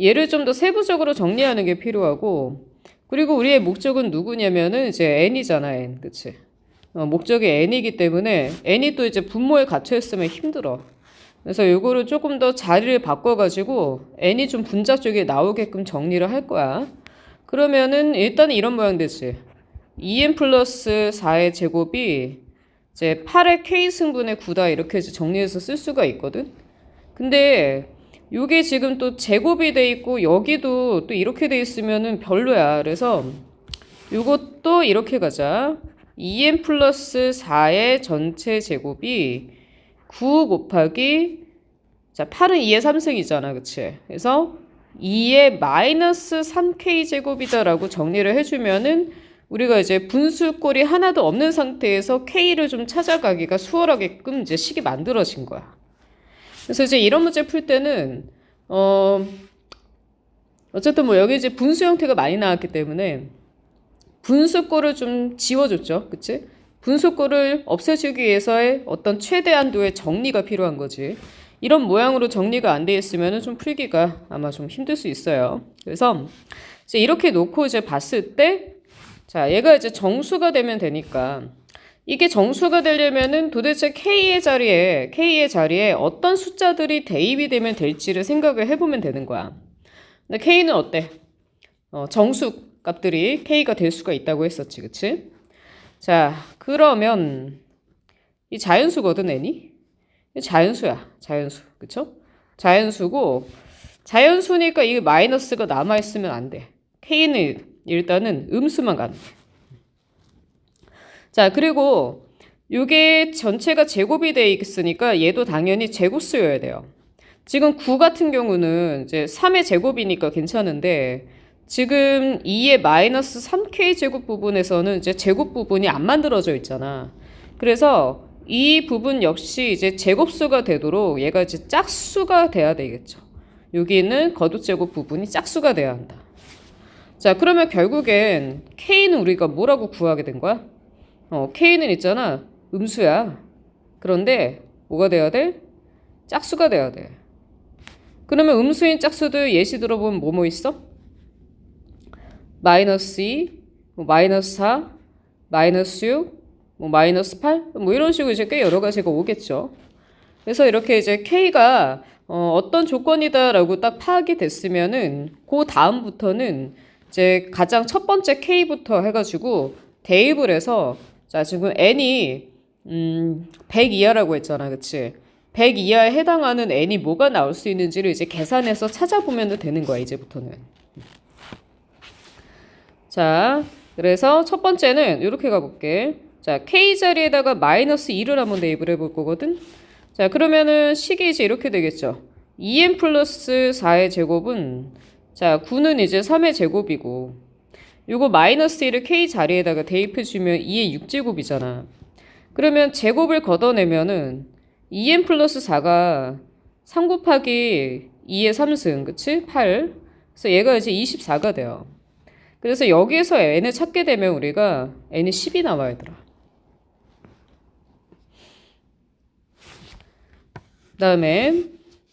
얘를 좀 더 세부적으로 정리하는 게 필요하고, 그리고 우리의 목적은 누구냐면은 이제 n이잖아, n, 그치? 목적이 n이기 때문에 n이 또 이제 분모에 갇혀 있으면 힘들어. 그래서 요거를 조금 더 자리를 바꿔가지고 n이 좀 분자 쪽에 나오게끔 정리를 할 거야. 그러면은 일단은 이런 모양 되지. 2n 플러스 4의 제곱이 이제 8의 k승분의 9다 이렇게 이제 정리해서 쓸 수가 있거든. 근데 요게 지금 또 제곱이 돼 있고 여기도 또 이렇게 돼 있으면은 별로야. 그래서 요것도 이렇게 가자. 2n 플러스 4의 전체 제곱이 9 곱하기, 자, 8은 2의 3승이잖아, 그치? 그래서 2의 마이너스 3k 제곱이다라고 정리를 해주면은 우리가 이제 분수꼴이 하나도 없는 상태에서 k를 좀 찾아가기가 수월하게끔 이제 식이 만들어진 거야. 그래서 이제 이런 문제 풀 때는 어쨌든 뭐 여기 이제 분수 형태가 많이 나왔기 때문에 분수꼴을 좀 지워줬죠, 그치? 분수꼴을 없애주기 위해서의 어떤 최대한도의 정리가 필요한 거지. 이런 모양으로 정리가 안 돼 있으면 좀 풀기가 아마 좀 힘들 수 있어요. 그래서 이제 이렇게 놓고 이제 봤을 때 자, 얘가 이제 정수가 되면 되니까 이게 정수가 되려면은 도대체 K의 자리에 어떤 숫자들이 대입이 되면 될지를 생각을 해보면 되는 거야. 근데 K는 어때? 정수 값들이 K가 될 수가 있다고 했었지, 그치? 자, 그러면 이 자연수거든, N이? 자연수야, 자연수. 그쵸? 자연수고, 자연수니까 이 마이너스가 남아있으면 안 돼. K는 일단은 음수만 가는 돼. 자, 그리고 이게 전체가 제곱이 돼 있으니까 얘도 당연히 제곱수여야 돼요. 지금 9 같은 경우는 이제 3의 제곱이니까 괜찮은데 지금 2의 마이너스 3k 제곱 부분에서는 이제 제곱 부분이 안 만들어져 있잖아. 그래서 이 부분 역시 이제 제곱수가 되도록 얘가 이제 짝수가 돼야 되겠죠. 여기는 거듭제곱 부분이 짝수가 돼야 한다. 자, 그러면 결국엔 K는 우리가 뭐라고 구하게 된 거야? K는 있잖아. 음수야. 그런데 뭐가 돼야 돼? 짝수가 돼야 돼. 그러면 음수인 짝수들 예시 들어보면 뭐뭐 있어? 마이너스 2, 마이너스 4, 마이너스 6, 마이너스 8, 이런 식으로 이제 꽤 여러 가지가 오겠죠. 그래서 이렇게 이제 K가 어떤 조건이다라고 딱 파악이 됐으면은 그 다음부터는 이제 가장 첫 번째 K부터 해가지고 대입을 해서 자, 지금 N이 100 이하라고 했잖아. 그치? 100 이하에 해당하는 N이 뭐가 나올 수 있는지를 이제 계산해서 찾아보면 되는 거야, 이제부터는. 자, 그래서 첫 번째는 이렇게 가볼게. 자, K 자리에다가 마이너스 2를 한번 대입을 해볼 거거든. 자, 그러면은 식이 이제 이렇게 되겠죠. 2n 플러스 4의 제곱은 자, 9는 이제 3의 제곱이고 요거 마이너스 1을 K 자리에다가 대입해주면 2의 6제곱이잖아. 그러면 제곱을 걷어내면은 2n 플러스 4가 3 곱하기 2의 3승, 그치? 8. 그래서 얘가 이제 24가 돼요. 그래서 여기에서 n을 찾게 되면 우리가 n이 10이 나와야 되더라. 그 다음에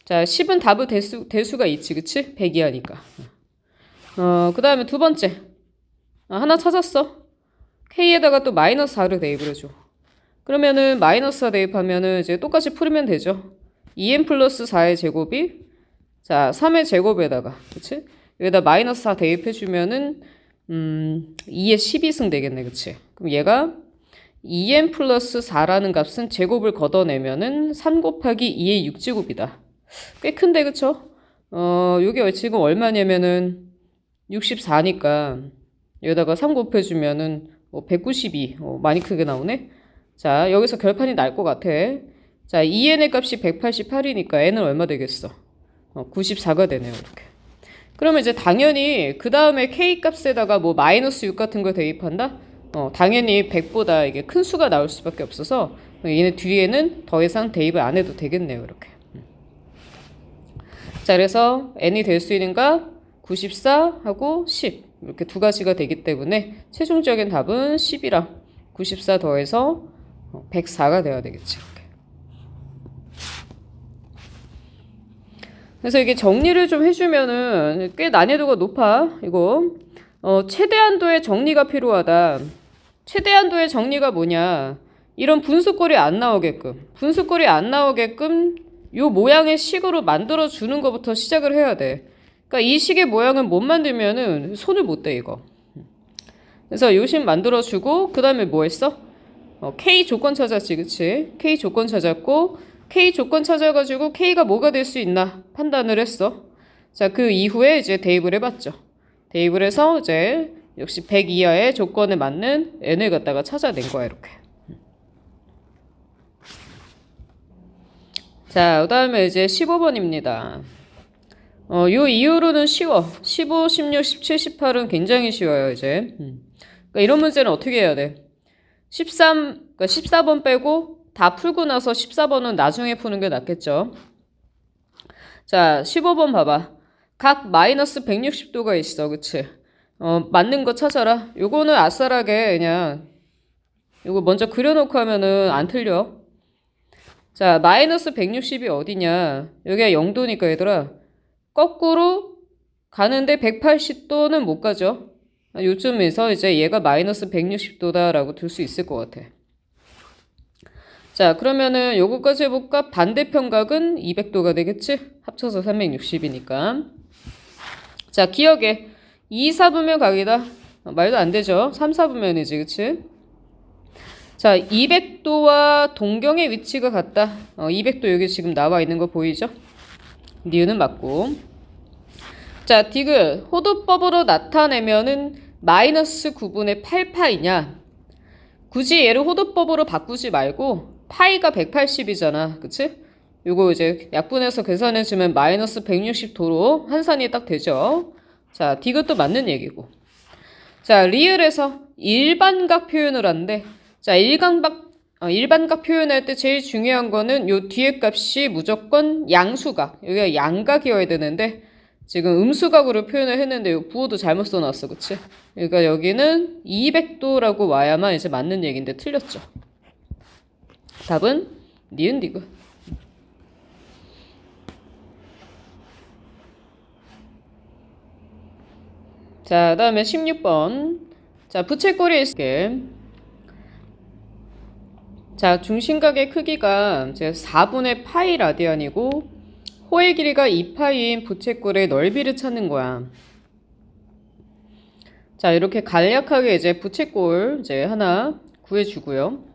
자 10은 답의 대수가 있지, 그치? 100 이하니까. 그 다음에 두 번째 하나 찾았어. K에다가 또 마이너스 4를 대입을 해줘. 그러면은 마이너스 4 대입하면은 이제 똑같이 풀면 되죠. 2n 플러스 4의 제곱이 자 3의 제곱에다가, 그치? 여기다 마이너스 4 대입해주면은 2의 12승 되겠네, 그치? 그럼 얘가 2n 플러스 4라는 값은 제곱을 걷어내면은 3 곱하기 2의 6제곱이다. 꽤 큰데, 그쵸? 요게 지금 얼마냐면은 64니까 여기다가 3 곱해주면은 192. 많이 크게 나오네? 자, 여기서 결판이 날 것 같아. 자, 2n의 값이 188이니까 n은 얼마 되겠어? 94가 되네요, 이렇게. 그러면 이제 당연히 그 다음에 k 값에다가 뭐 마이너스 6 같은 걸 대입한다? 당연히 100보다 이게 큰 수가 나올 수밖에 없어서 얘네 뒤에는 더 이상 대입을 안 해도 되겠네요, 이렇게. 자, 그래서 n이 될 수 있는가? 94하고 10 이렇게 두 가지가 되기 때문에 최종적인 답은 10이랑 94 더해서 104가 돼야 되겠지, 이렇게. 그래서 이게 정리를 좀 해주면은 꽤 난이도가 높아. 이거 최대한도의 정리가 필요하다. 최대한도의 정리가 뭐냐? 이런 분수꼴이 안 나오게끔, 요 모양의 식으로 만들어 주는 것부터 시작을 해야 돼. 그러니까 이 식의 모양을 못 만들면은 손을 못 대, 이거. 그래서 요 식 만들어 주고 그 다음에 뭐 했어? K 조건 찾았지, 그치? K 조건 찾았고 K 조건 찾아가지고 K가 뭐가 될 수 있나 판단을 했어. 자, 그 이후에 이제 대입을 해봤죠. 대입을 해서 이제 역시 100 이하의 조건에 맞는 n을 갖다가 찾아낸 거야, 이렇게. 자, 그 다음에 이제 15번입니다. 요 이후로는 쉬워. 15, 16, 17, 18은 굉장히 쉬워요, 이제. 그러니까 이런 문제는 어떻게 해야 돼? 그러니까 14번 빼고 다 풀고 나서 14번은 나중에 푸는 게 낫겠죠. 자, 15번 봐봐. 각 마이너스 160도가 있어, 그치? 맞는 거 찾아라. 요거는 아싸라게 그냥 요거 먼저 그려놓고 하면은 안 틀려. 자, 마이너스 160이 어디냐? 여기가 0도니까 얘들아. 거꾸로 가는데 180도는 못 가죠. 요쯤에서 이제 얘가 마이너스 160도다라고 들 수 있을 것 같아. 자, 그러면은 요거까지 해볼까? 반대평각은 200도가 되겠지? 합쳐서 360이니까. 자, 기억해. 2, 4분면 각이다. 말도 안 되죠? 3, 4분면이지, 그치? 자, 200도와 동경의 위치가 같다. 200도 여기 지금 나와 있는 거 보이죠? 니은은 맞고. 자, 디귿. 호도법으로 나타내면은 마이너스 9분의 8파이냐? 굳이 얘를 호도법으로 바꾸지 말고 파이가 180이잖아. 그치? 요거 이제 약분해서 계산해주면 마이너스 160도로 환산이 딱 되죠. 자, 디귿도 맞는 얘기고. 자, 리을에서 일반각 표현을 한대. 자, 일반각 표현할 때 제일 중요한 거는 요 뒤에 값이 무조건 양수각. 여기가 양각이어야 되는데 지금 음수각으로 표현을 했는데 요 부호도 잘못 써놨어. 그치? 그러니까 여기는 200도라고 와야만 이제 맞는 얘기인데 틀렸죠. 답은 니은 디귿. 자, 다음에 16번. 자, 부채꼴이 있을게. 자, 중심각의 크기가 이제 4분의 파이 라디안이고 호의 길이가 2파이인 부채꼴의 넓이를 찾는 거야. 자, 이렇게 간략하게 이제 부채꼴 이제 하나 구해주고요.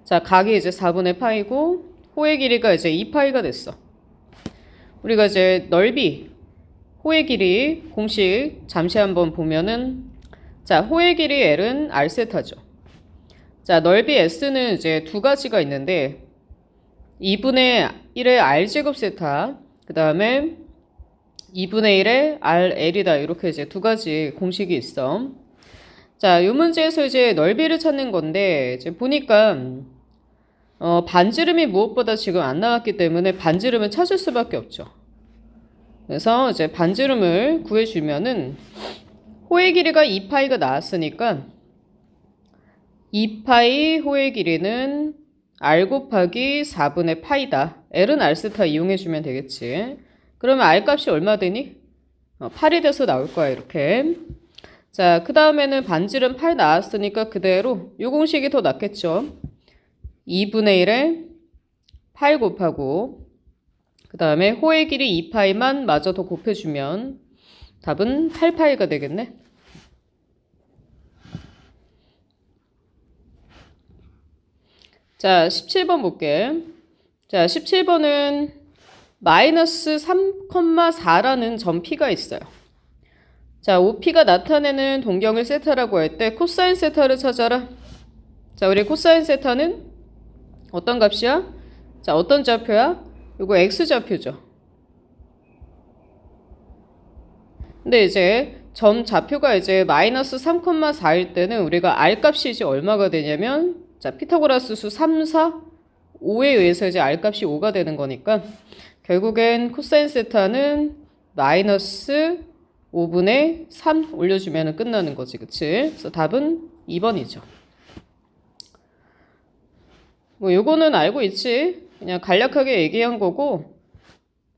자, 각이 이제 4분의 파이고 호의 길이가 이제 2파이가 됐어. 우리가 이제 넓이, 호의 길이 공식 잠시 한번 보면은 자, 호의 길이 L은 R세타죠. 자, 넓이 S는 이제 두 가지가 있는데 2분의 1의 R제곱 세타, 그 다음에 2분의 1의 RL이다. 이렇게 이제 두 가지 공식이 있어. 자, 이 문제에서 이제 넓이를 찾는 건데 이제 보니까 반지름이 무엇보다 지금 안 나왔기 때문에 반지름은 찾을 수밖에 없죠. 그래서 이제 반지름을 구해주면은 호의 길이가 2파이가 나왔으니까 2파이 호의 길이는 R 곱하기 4분의 파이다. L은 R세타 이용해주면 되겠지. 그러면 R 값이 얼마 되니? 8이 돼서 나올 거야, 이렇게. 자, 그 다음에는 반지름 8 나왔으니까 그대로 요 공식이 더 낫겠죠. 2분의 1에 8 곱하고 그 다음에 호의 길이 2파이만 마저 더 곱해주면 답은 8파이가 되겠네. 자, 17번 볼게. 자, 17번은 마이너스 3,4라는 점 P가 있어요. 자, OP가 나타내는 동경을 세타라고 할 때 코사인 세타를 찾아라. 자, 우리 코사인 세타는 어떤 값이야? 자, 어떤 좌표야? 이거 X좌표죠. 근데 이제 점 좌표가 이제 마이너스 3,4일 때는 우리가 R 값이 이제 얼마가 되냐면 자, 피타고라스 수 3, 4, 5에 의해서 이제 R 값이 5가 되는 거니까 결국엔 코사인 세타는 마이너스 5분의 3 올려주면 끝나는 거지. 그치? 그래서 답은 2번이죠. 뭐 요거는 알고 있지. 그냥 간략하게 얘기한 거고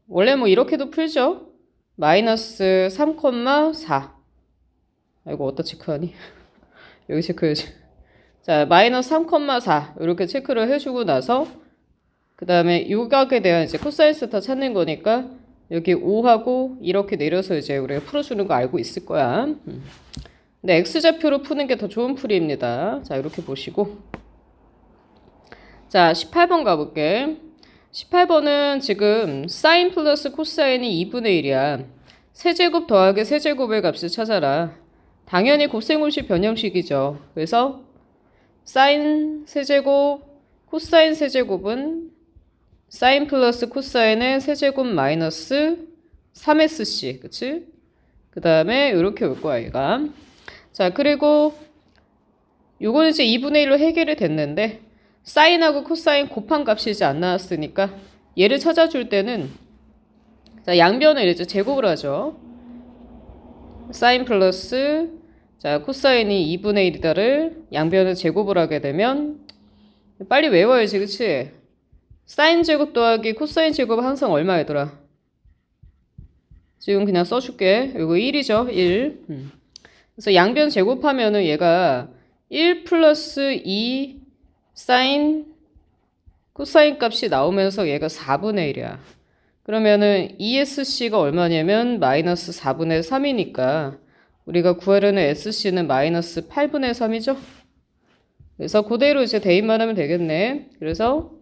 원래 뭐 이렇게도 풀죠. 마이너스 3,4 이거 어디다 체크하니? 여기 체크해야지. 자, 마이너스 3,4 이렇게 체크를 해주고 나서 그 다음에 요각에 대한 이제 코사인 세타 찾는 거니까 여기 5하고 이렇게 내려서 이제 우리가 풀어주는 거 알고 있을 거야. 근데 X좌표로 푸는 게 더 좋은 풀이입니다. 자, 이렇게 보시고 자, 18번 가볼게. 18번은 지금 사인 플러스 코사인이 2분의 1이야. 세제곱 더하기 세제곱의 값을 찾아라. 당연히 곱셈공식 변형식이죠. 그래서 사인 세제곱, 코사인 세제곱은 사인 플러스 코사인의 세제곱 마이너스 3sc, 그치? 그 다음에 이렇게 올 거야, 얘가. 자, 그리고 요거는 이제 2분의 1로 해결이 됐는데 사인하고 코사인 곱한 값이 이제 안 나왔으니까 얘를 찾아줄 때는 자, 양변을 이제 제곱을 하죠. 사인 플러스 자, 코사인이 2분의 1이다를 양변을 제곱을 하게 되면 빨리 외워야지, 그치? 사인 제곱 더하기 코사인 제곱은 항상 얼마이더라? 지금 그냥 써줄게. 이거 1이죠. 1. 그래서 양변 제곱하면은 얘가 1 플러스 2 사인 코사인 값이 나오면서 얘가 4분의 1이야. 그러면은 ESC가 얼마냐면 마이너스 4분의 3이니까 우리가 구하려는 SC는 마이너스 8분의 3이죠. 그래서 그대로 이제 대입만 하면 되겠네. 그래서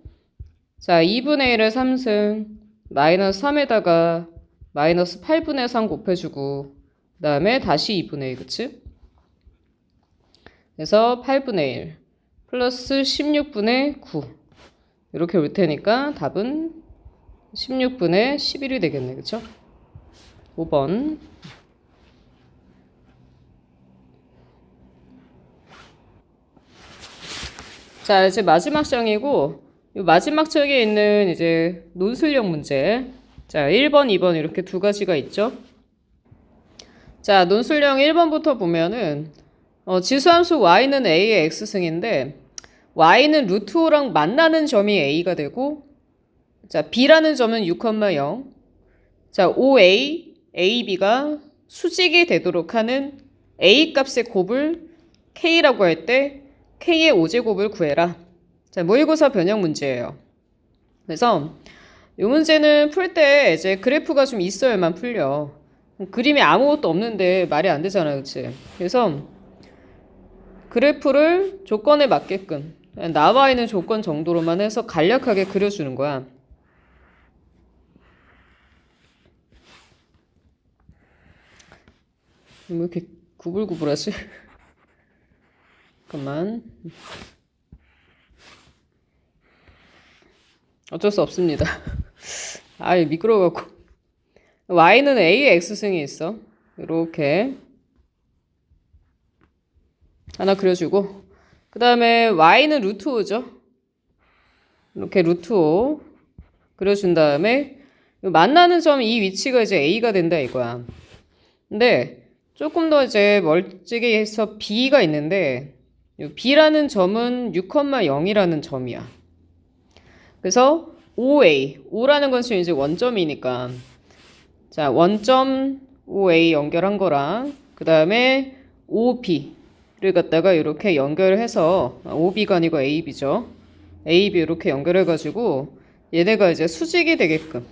자 2분의 1을 3승 마이너스 3에다가 마이너스 8분의 3 곱해주고 그 다음에 다시 2분의 1 그치? 그래서 8분의 1 플러스 16분의 9 이렇게 올 테니까 답은 16분의 11이 되겠네. 그쵸? 5번. 자, 이제 마지막 장이고, 이 마지막 장에 있는 이제 논술형 문제. 자, 1번, 2번 이렇게 두 가지가 있죠. 자, 논술형 1번부터 보면은, 지수함수 y는 a의 x승인데, y는 루트 5랑 만나는 점이 a가 되고, 자, b라는 점은 6,0. 자, OA, AB가 수직이 되도록 하는 A 값의 곱을 K라고 할 때 K의 5제곱을 구해라. 자, 모의고사 변형 문제예요. 그래서 이 문제는 풀 때 이제 그래프가 좀 있어야만 풀려. 그림이 아무것도 없는데 말이 안 되잖아, 그치? 그래서 그래프를 조건에 맞게끔 나와 있는 조건 정도로만 해서 간략하게 그려주는 거야. 왜 이렇게 구불구불하지? 잠깐만. 어쩔 수 없습니다. 아이 미끄러워갖고. y는 a의 x승이 있어. 이렇게 하나 그려주고 그 다음에 y는 루트 5죠. 이렇게 루트 5 그려준 다음에 만나는 점 이 위치가 이제 a가 된다 이거야. 근데 조금 더 이제 멀찍이 해서 b가 있는데 b라는 점은 6,0이라는 점이야. 그래서 OA, O라는 것이 이제 원점이니까 자 원점 OA 연결한 거랑 그 다음에 OB를 갖다가 이렇게 연결해서 OB가 아니고 AB죠. AB 이렇게 연결해가지고 얘네가 이제 수직이 되게끔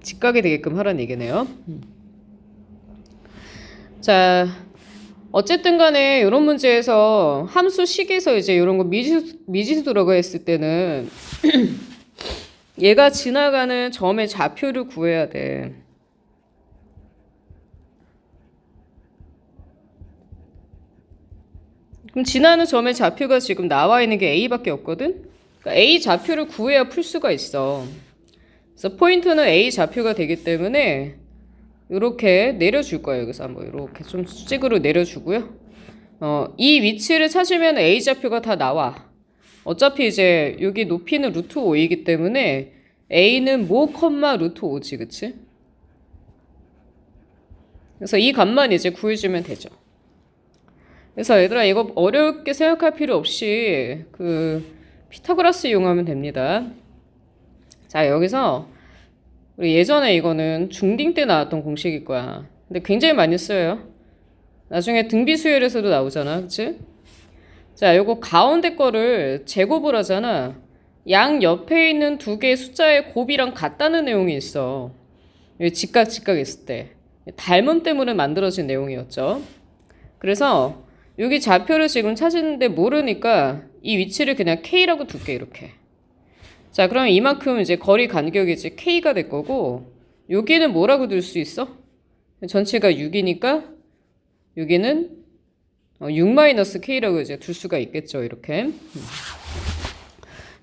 직각이 되게끔 하라는 얘기네요. 자, 어쨌든 간에 이런 문제에서 함수식에서 이제 이런 거 미지수 들어가 있을 때는 얘가 지나가는 점의 좌표를 구해야 돼. 그럼 지나는 점의 좌표가 지금 나와 있는 게 A밖에 없거든? 그러니까 A 좌표를 구해야 풀 수가 있어. 그래서 포인트는 A 좌표가 되기 때문에 이렇게 내려줄 거예요. 여기서 한번 이렇게 좀 수직으로 내려주고요. 이 위치를 찾으면 A 좌표가 다 나와. 어차피 이제 여기 높이는 루트 5이기 때문에 A는 모 컴마 루트 5지, 그치? 그래서 이 값만 이제 구해주면 되죠. 그래서 얘들아 이거 어렵게 생각할 필요 없이 그 피타고라스 이용하면 됩니다. 자, 여기서 우리 예전에 이거는 중딩 때 나왔던 공식일 거야. 근데 굉장히 많이 써요. 나중에 등비수열에서도 나오잖아. 그치? 자, 요거 가운데 거를 제곱을 하잖아. 양 옆에 있는 두 개의 숫자의 곱이랑 같다는 내용이 있어. 직각 있을 때. 닮음 때문에 만들어진 내용이었죠. 그래서 여기 좌표를 지금 찾았는데 모르니까 이 위치를 그냥 K라고 둘게, 이렇게. 자, 그럼 이만큼 이제 거리 간격이 이제 K가 될 거고, 여기는 뭐라고 둘 수 있어? 전체가 6이니까, 여기는 6-K라고 이제 둘 수가 있겠죠, 이렇게.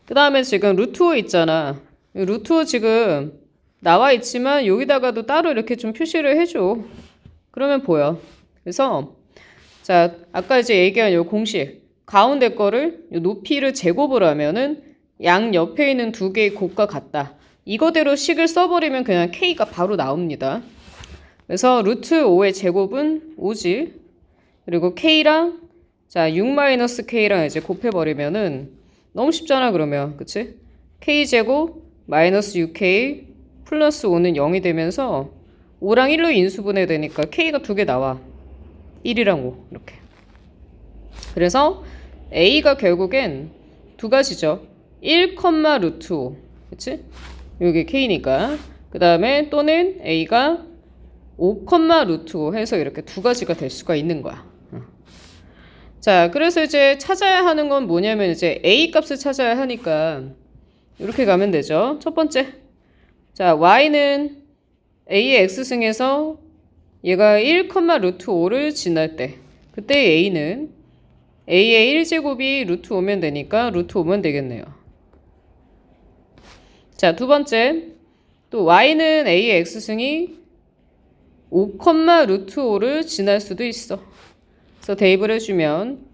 그 다음에 지금 루트 5 있잖아. 루트 5 지금 나와 있지만, 여기다가도 따로 이렇게 좀 표시를 해줘. 그러면 보여. 그래서, 자, 아까 이제 얘기한 요 공식. 가운데 거를, 요 높이를 제곱을 하면은, 양 옆에 있는 두 개의 곱과 같다. 이거대로 식을 써버리면 그냥 K가 바로 나옵니다. 그래서 루트 5의 제곱은 5지. 그리고 K랑 자 6-K랑 이제 곱해버리면은 너무 쉽잖아 그러면. 그치? K제곱 마이너스 6K 플러스 5는 0이 되면서 5랑 1로 인수분해 되니까 K가 2개 나와. 1이랑 5 이렇게. 그래서 A가 결국엔 두 가지죠. 1, 루트 5. 그치? 여기 K니까. 그 다음에 또는 A가 5, 루트 5 해서 이렇게 두 가지가 될 수가 있는 거야. 자, 그래서 이제 찾아야 하는 건 뭐냐면 이제 A 값을 찾아야 하니까 이렇게 가면 되죠. 첫 번째. 자, Y는 A의 X승에서 얘가 1, 루트 5를 지날 때 그때 A는 A의 1제곱이 루트 5면 되니까 루트 5면 되겠네요. 자, 두 번째. 또 Y는 A의 X승이 5, 루트 5를 지날 수도 있어. 그래서 대입을 해주면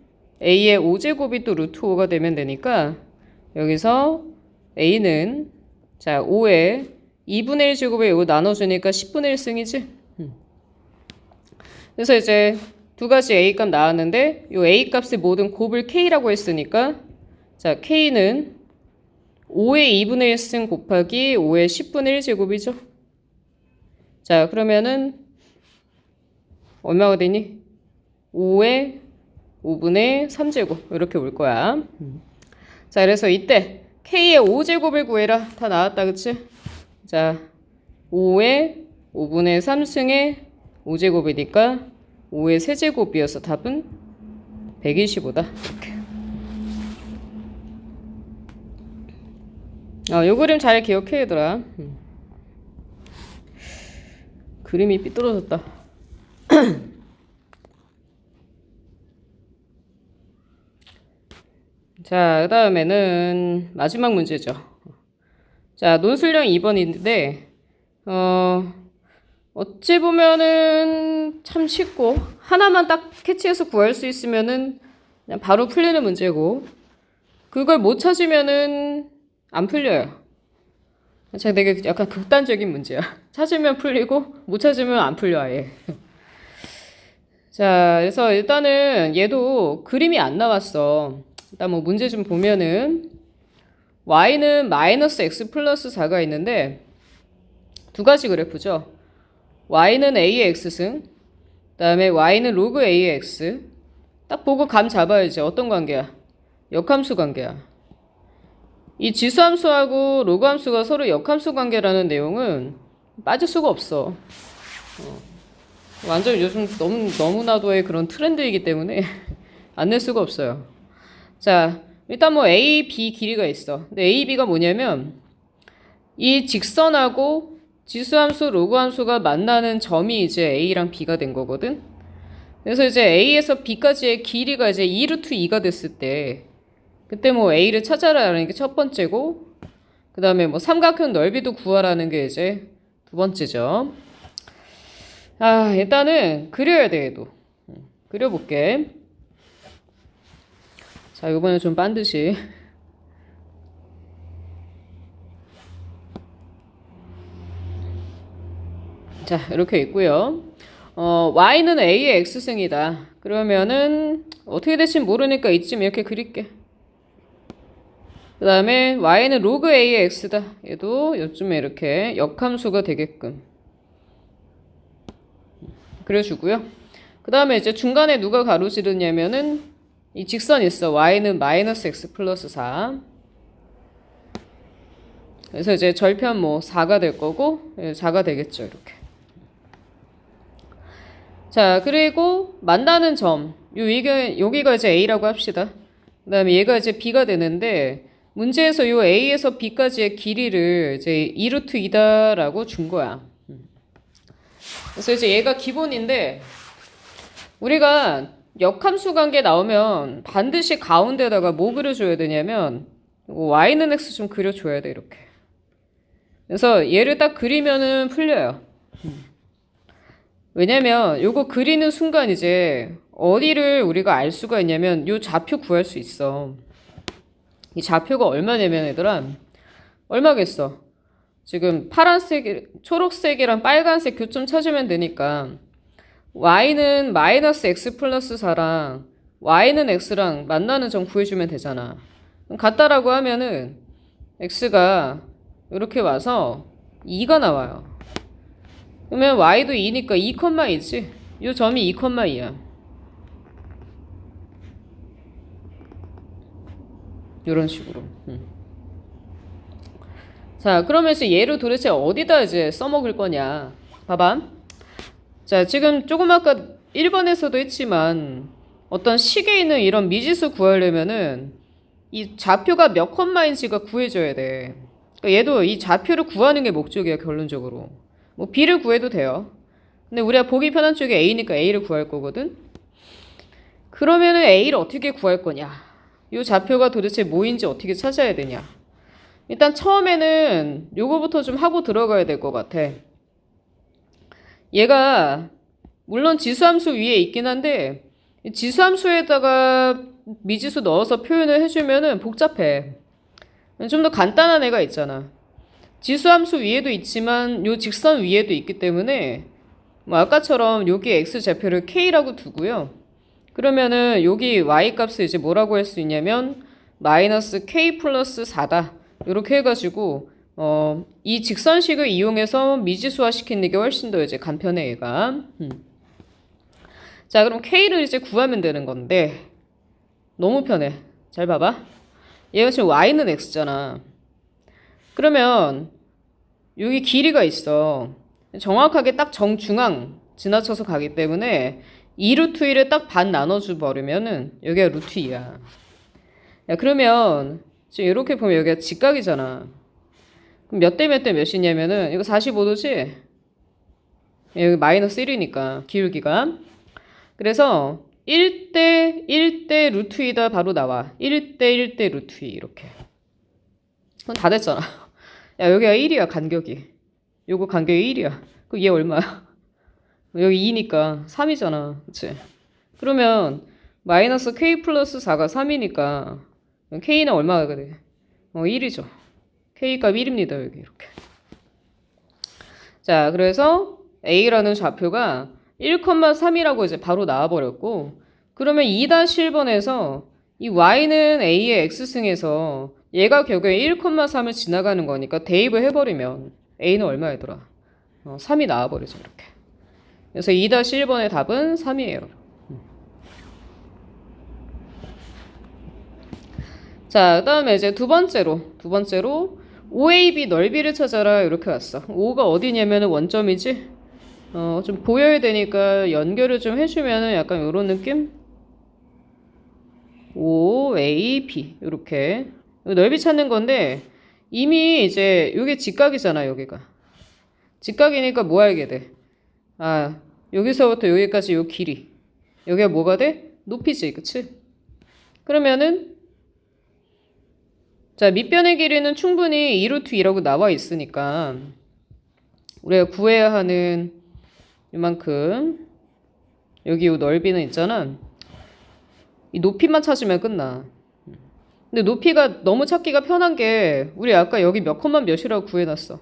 A의 5제곱이 또 루트 5가 되면 되니까 여기서 A는 자 5에 2분의 1제곱에 이거 나눠주니까 10분의 1승이지. 그래서 이제 두 가지 A값 나왔는데 이 A값의 모든 곱을 K라고 했으니까 자 K는 5의 2분의 1승 곱하기 5의 10분의 1제곱이죠. 자 그러면은 얼마가 되니? 5의 5분의 3제곱 이렇게 올 거야. 자 그래서 이때 K의 5제곱을 구해라. 다 나왔다 그치? 자 5의 5분의 3승의 5제곱이니까 5의 세제곱이어서 답은 125다. 이렇게. 요 그림 잘 기억해 얘들아. 그림이 삐뚤어졌다. 자, 그 다음에는 마지막 문제죠. 자, 논술형 2번인데, 어찌 보면은 참 쉽고, 하나만 딱 캐치해서 구할 수 있으면은 그냥 바로 풀리는 문제고, 그걸 못 찾으면은 안 풀려요. 제가 되게 약간 극단적인 문제야. 찾으면 풀리고, 못 찾으면 안 풀려, 아예. 자, 그래서 일단은 얘도 그림이 안 나왔어. 일단 뭐 문제 좀 보면은 y는 마이너스 x 플러스 4가 있는데 두 가지 그래프죠. y는 a의 x승, 그 다음에 y는 로그 a의 x. 딱 보고 감 잡아야지. 어떤 관계야? 역함수 관계야. 이 지수함수하고 로그함수가 서로 역함수 관계라는 내용은 빠질 수가 없어. 완전 요즘 너무나도의 그런 트렌드이기 때문에 안 낼 수가 없어요. 자, 일단 뭐 A, B 길이가 있어. 근데 A, B가 뭐냐면 이 직선하고 지수함수, 로그함수가 만나는 점이 이제 A랑 B가 된 거거든. 그래서 이제 A에서 B까지의 길이가 이제 2루트 2가 됐을 때 그때 뭐 A를 찾아라라는 게 첫 번째고 그 다음에 뭐 삼각형 넓이도 구하라는 게 이제 두 번째죠. 일단은 그려야 돼, 얘도. 그려볼게. 자, 이번에 좀 반드시. 자, 이렇게 있고요. y는 a의 x승이다. 그러면은 어떻게 될지 모르니까 이쯤 이렇게 그릴게. 그 다음에 y는 로그 a의 x다. 얘도 요쯤에 이렇게 역함수가 되게끔 그려주고요. 그 다음에 이제 중간에 누가 가로지르냐면은 이 직선 있어. y는 마이너스 x 플러스 4. 그래서 이제 절편 뭐 4가 될 거고 4가 되겠죠. 이렇게. 자, 그리고 만나는 점. 여기가 이제 a라고 합시다. 그 다음에 얘가 이제 b가 되는데 문제에서 요 a에서 b까지의 길이를 이제 2루트 2다라고 준 거야. 그래서 이제 얘가 기본인데 우리가 역함수 관계 나오면 반드시 가운데다가 뭐 그려줘야 되냐면 y는 x 좀 그려줘야 돼. 이렇게. 그래서 얘를 딱 그리면은 풀려요. 왜냐면 요거 그리는 순간 이제 어디를 우리가 알 수가 있냐면 요 좌표 구할 수 있어. 이 좌표가 얼마냐면 얘들아 얼마겠어? 지금 파란색, 초록색이랑 빨간색 교점 찾으면 되니까 y는 마이너스 x 플러스 4랑 y는 x랑 만나는 점 구해주면 되잖아. 그럼 같다라고 하면은 x가 이렇게 와서 2가 나와요. 그러면 y도 2니까 2,2지. 요 점이 2,2야. 요런 식으로. 자, 그러면 이제 얘를 도대체 어디다 이제 써먹을 거냐. 봐봐. 자, 지금 조금 아까 1번에서도 했지만 어떤 식에 있는 이런 미지수 구하려면은 이 좌표가 몇 컴마인지가 구해져야 돼. 그러니까 얘도 이 좌표를 구하는 게 목적이야, 결론적으로. 뭐 b를 구해도 돼요. 근데 우리가 보기 편한 쪽이 a니까 a를 구할 거거든. 그러면은 a를 어떻게 구할 거냐. 이 좌표가 도대체 뭐인지 어떻게 찾아야 되냐. 일단 처음에는 요거부터 좀 하고 들어가야 될 것 같아. 얘가 물론 지수함수 위에 있긴 한데 지수함수에다가 미지수 넣어서 표현을 해주면은 복잡해. 좀 더 간단한 애가 있잖아. 지수함수 위에도 있지만 요 직선 위에도 있기 때문에 뭐 아까처럼 여기 x좌표를 k라고 두고요. 그러면은 여기 y 값을 이제 뭐라고 할 수 있냐면 마이너스 k 플러스 4다. 이렇게 해가지고 이 직선식을 이용해서 미지수화 시키는 게 훨씬 더 이제 간편해 얘가. 자, 그럼 k를 이제 구하면 되는 건데 너무 편해. 잘 봐봐. 얘가 지금 y는 x잖아. 그러면 여기 길이가 있어. 정확하게 딱 정중앙 지나쳐서 가기 때문에 2루트 1을 딱 반 나눠줘 버리면은 여기가 루트 2야. 야, 그러면 지금 이렇게 보면 여기가 직각이잖아. 그럼 몇 대 몇 대 몇이냐면은 이거 45도지? 여기 마이너스 1이니까 기울기가. 그래서 1대 1대 루트 2다 바로 나와. 1대 1대 루트 2 이렇게. 그럼 다 됐잖아. 야, 여기가 1이야 간격이. 요거 간격이 1이야. 그럼 얘 얼마야? 여기 2니까 3이잖아. 그치? 그러면 마이너스 k 플러스 4가 3이니까 k는 얼마가 돼? 1이죠. k 값 1입니다. 여기 이렇게. 자, 그래서 a라는 좌표가 1,3이라고 이제 바로 나와버렸고, 그러면 2-1번에서 이 y는 a의 x승에서 얘가 결국에 1,3을 지나가는 거니까 대입을 해버리면 a는 얼마이더라? 3이 나와버리죠. 이렇게. 그래서 2-1번의 답은 3이에요. 자, 그 다음에 이제 두 번째로 OAB 넓이를 찾아라 이렇게 왔어. O가 어디냐면은 원점이지. 좀 보여야 되니까 연결을 좀 해주면은 약간 이런 느낌. OAB 이렇게 넓이 찾는 건데 이미 이제 이게 직각이잖아. 여기가 직각이니까 뭐 알게 돼? 아, 여기서부터 여기까지 요 길이 여기가 뭐가 돼? 높이지, 그치? 그러면은 자, 밑변의 길이는 충분히 2루트 2라고 나와 있으니까 우리가 구해야 하는 이만큼 여기 요 넓이는 있잖아. 이 높이만 찾으면 끝나. 근데 높이가 너무 찾기가 편한 게 우리 아까 여기 몇 컴마 몇이라고 구해놨어.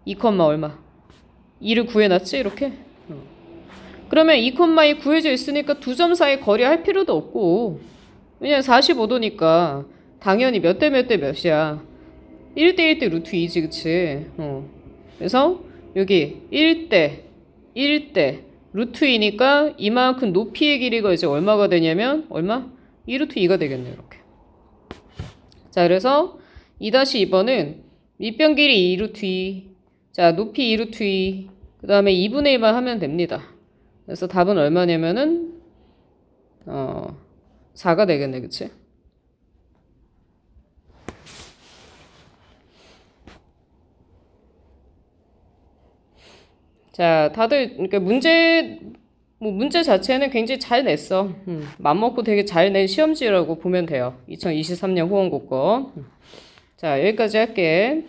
2 컴마 얼마? 2를 구해놨지 이렇게? 그러면 2 컴마이 구해져 있으니까 두 점 사이 거리 할 필요도 없고 왜냐면 45도니까 당연히 몇 대 몇 대 몇이야. 1대 1대 루트 2지 그치? 그래서 여기 1대 1대 루트 2니까 이만큼 높이의 길이가 이제 얼마가 되냐면 얼마? 2루트 2가 되겠네요. 이렇게. 자, 그래서 2-2번은 밑변 길이 2루트 2. 자, 높이 2루트 2. 그 다음에 2분의 1만 하면 됩니다. 그래서 답은 얼마냐면은 4가 되겠네. 그치? 자, 다들 그러니까 문제 자체는 굉장히 잘 냈어. 맘먹고 되게 잘 낸 시험지라고 보면 돼요. 2023년 호원고 거. 자, 여기까지 할게.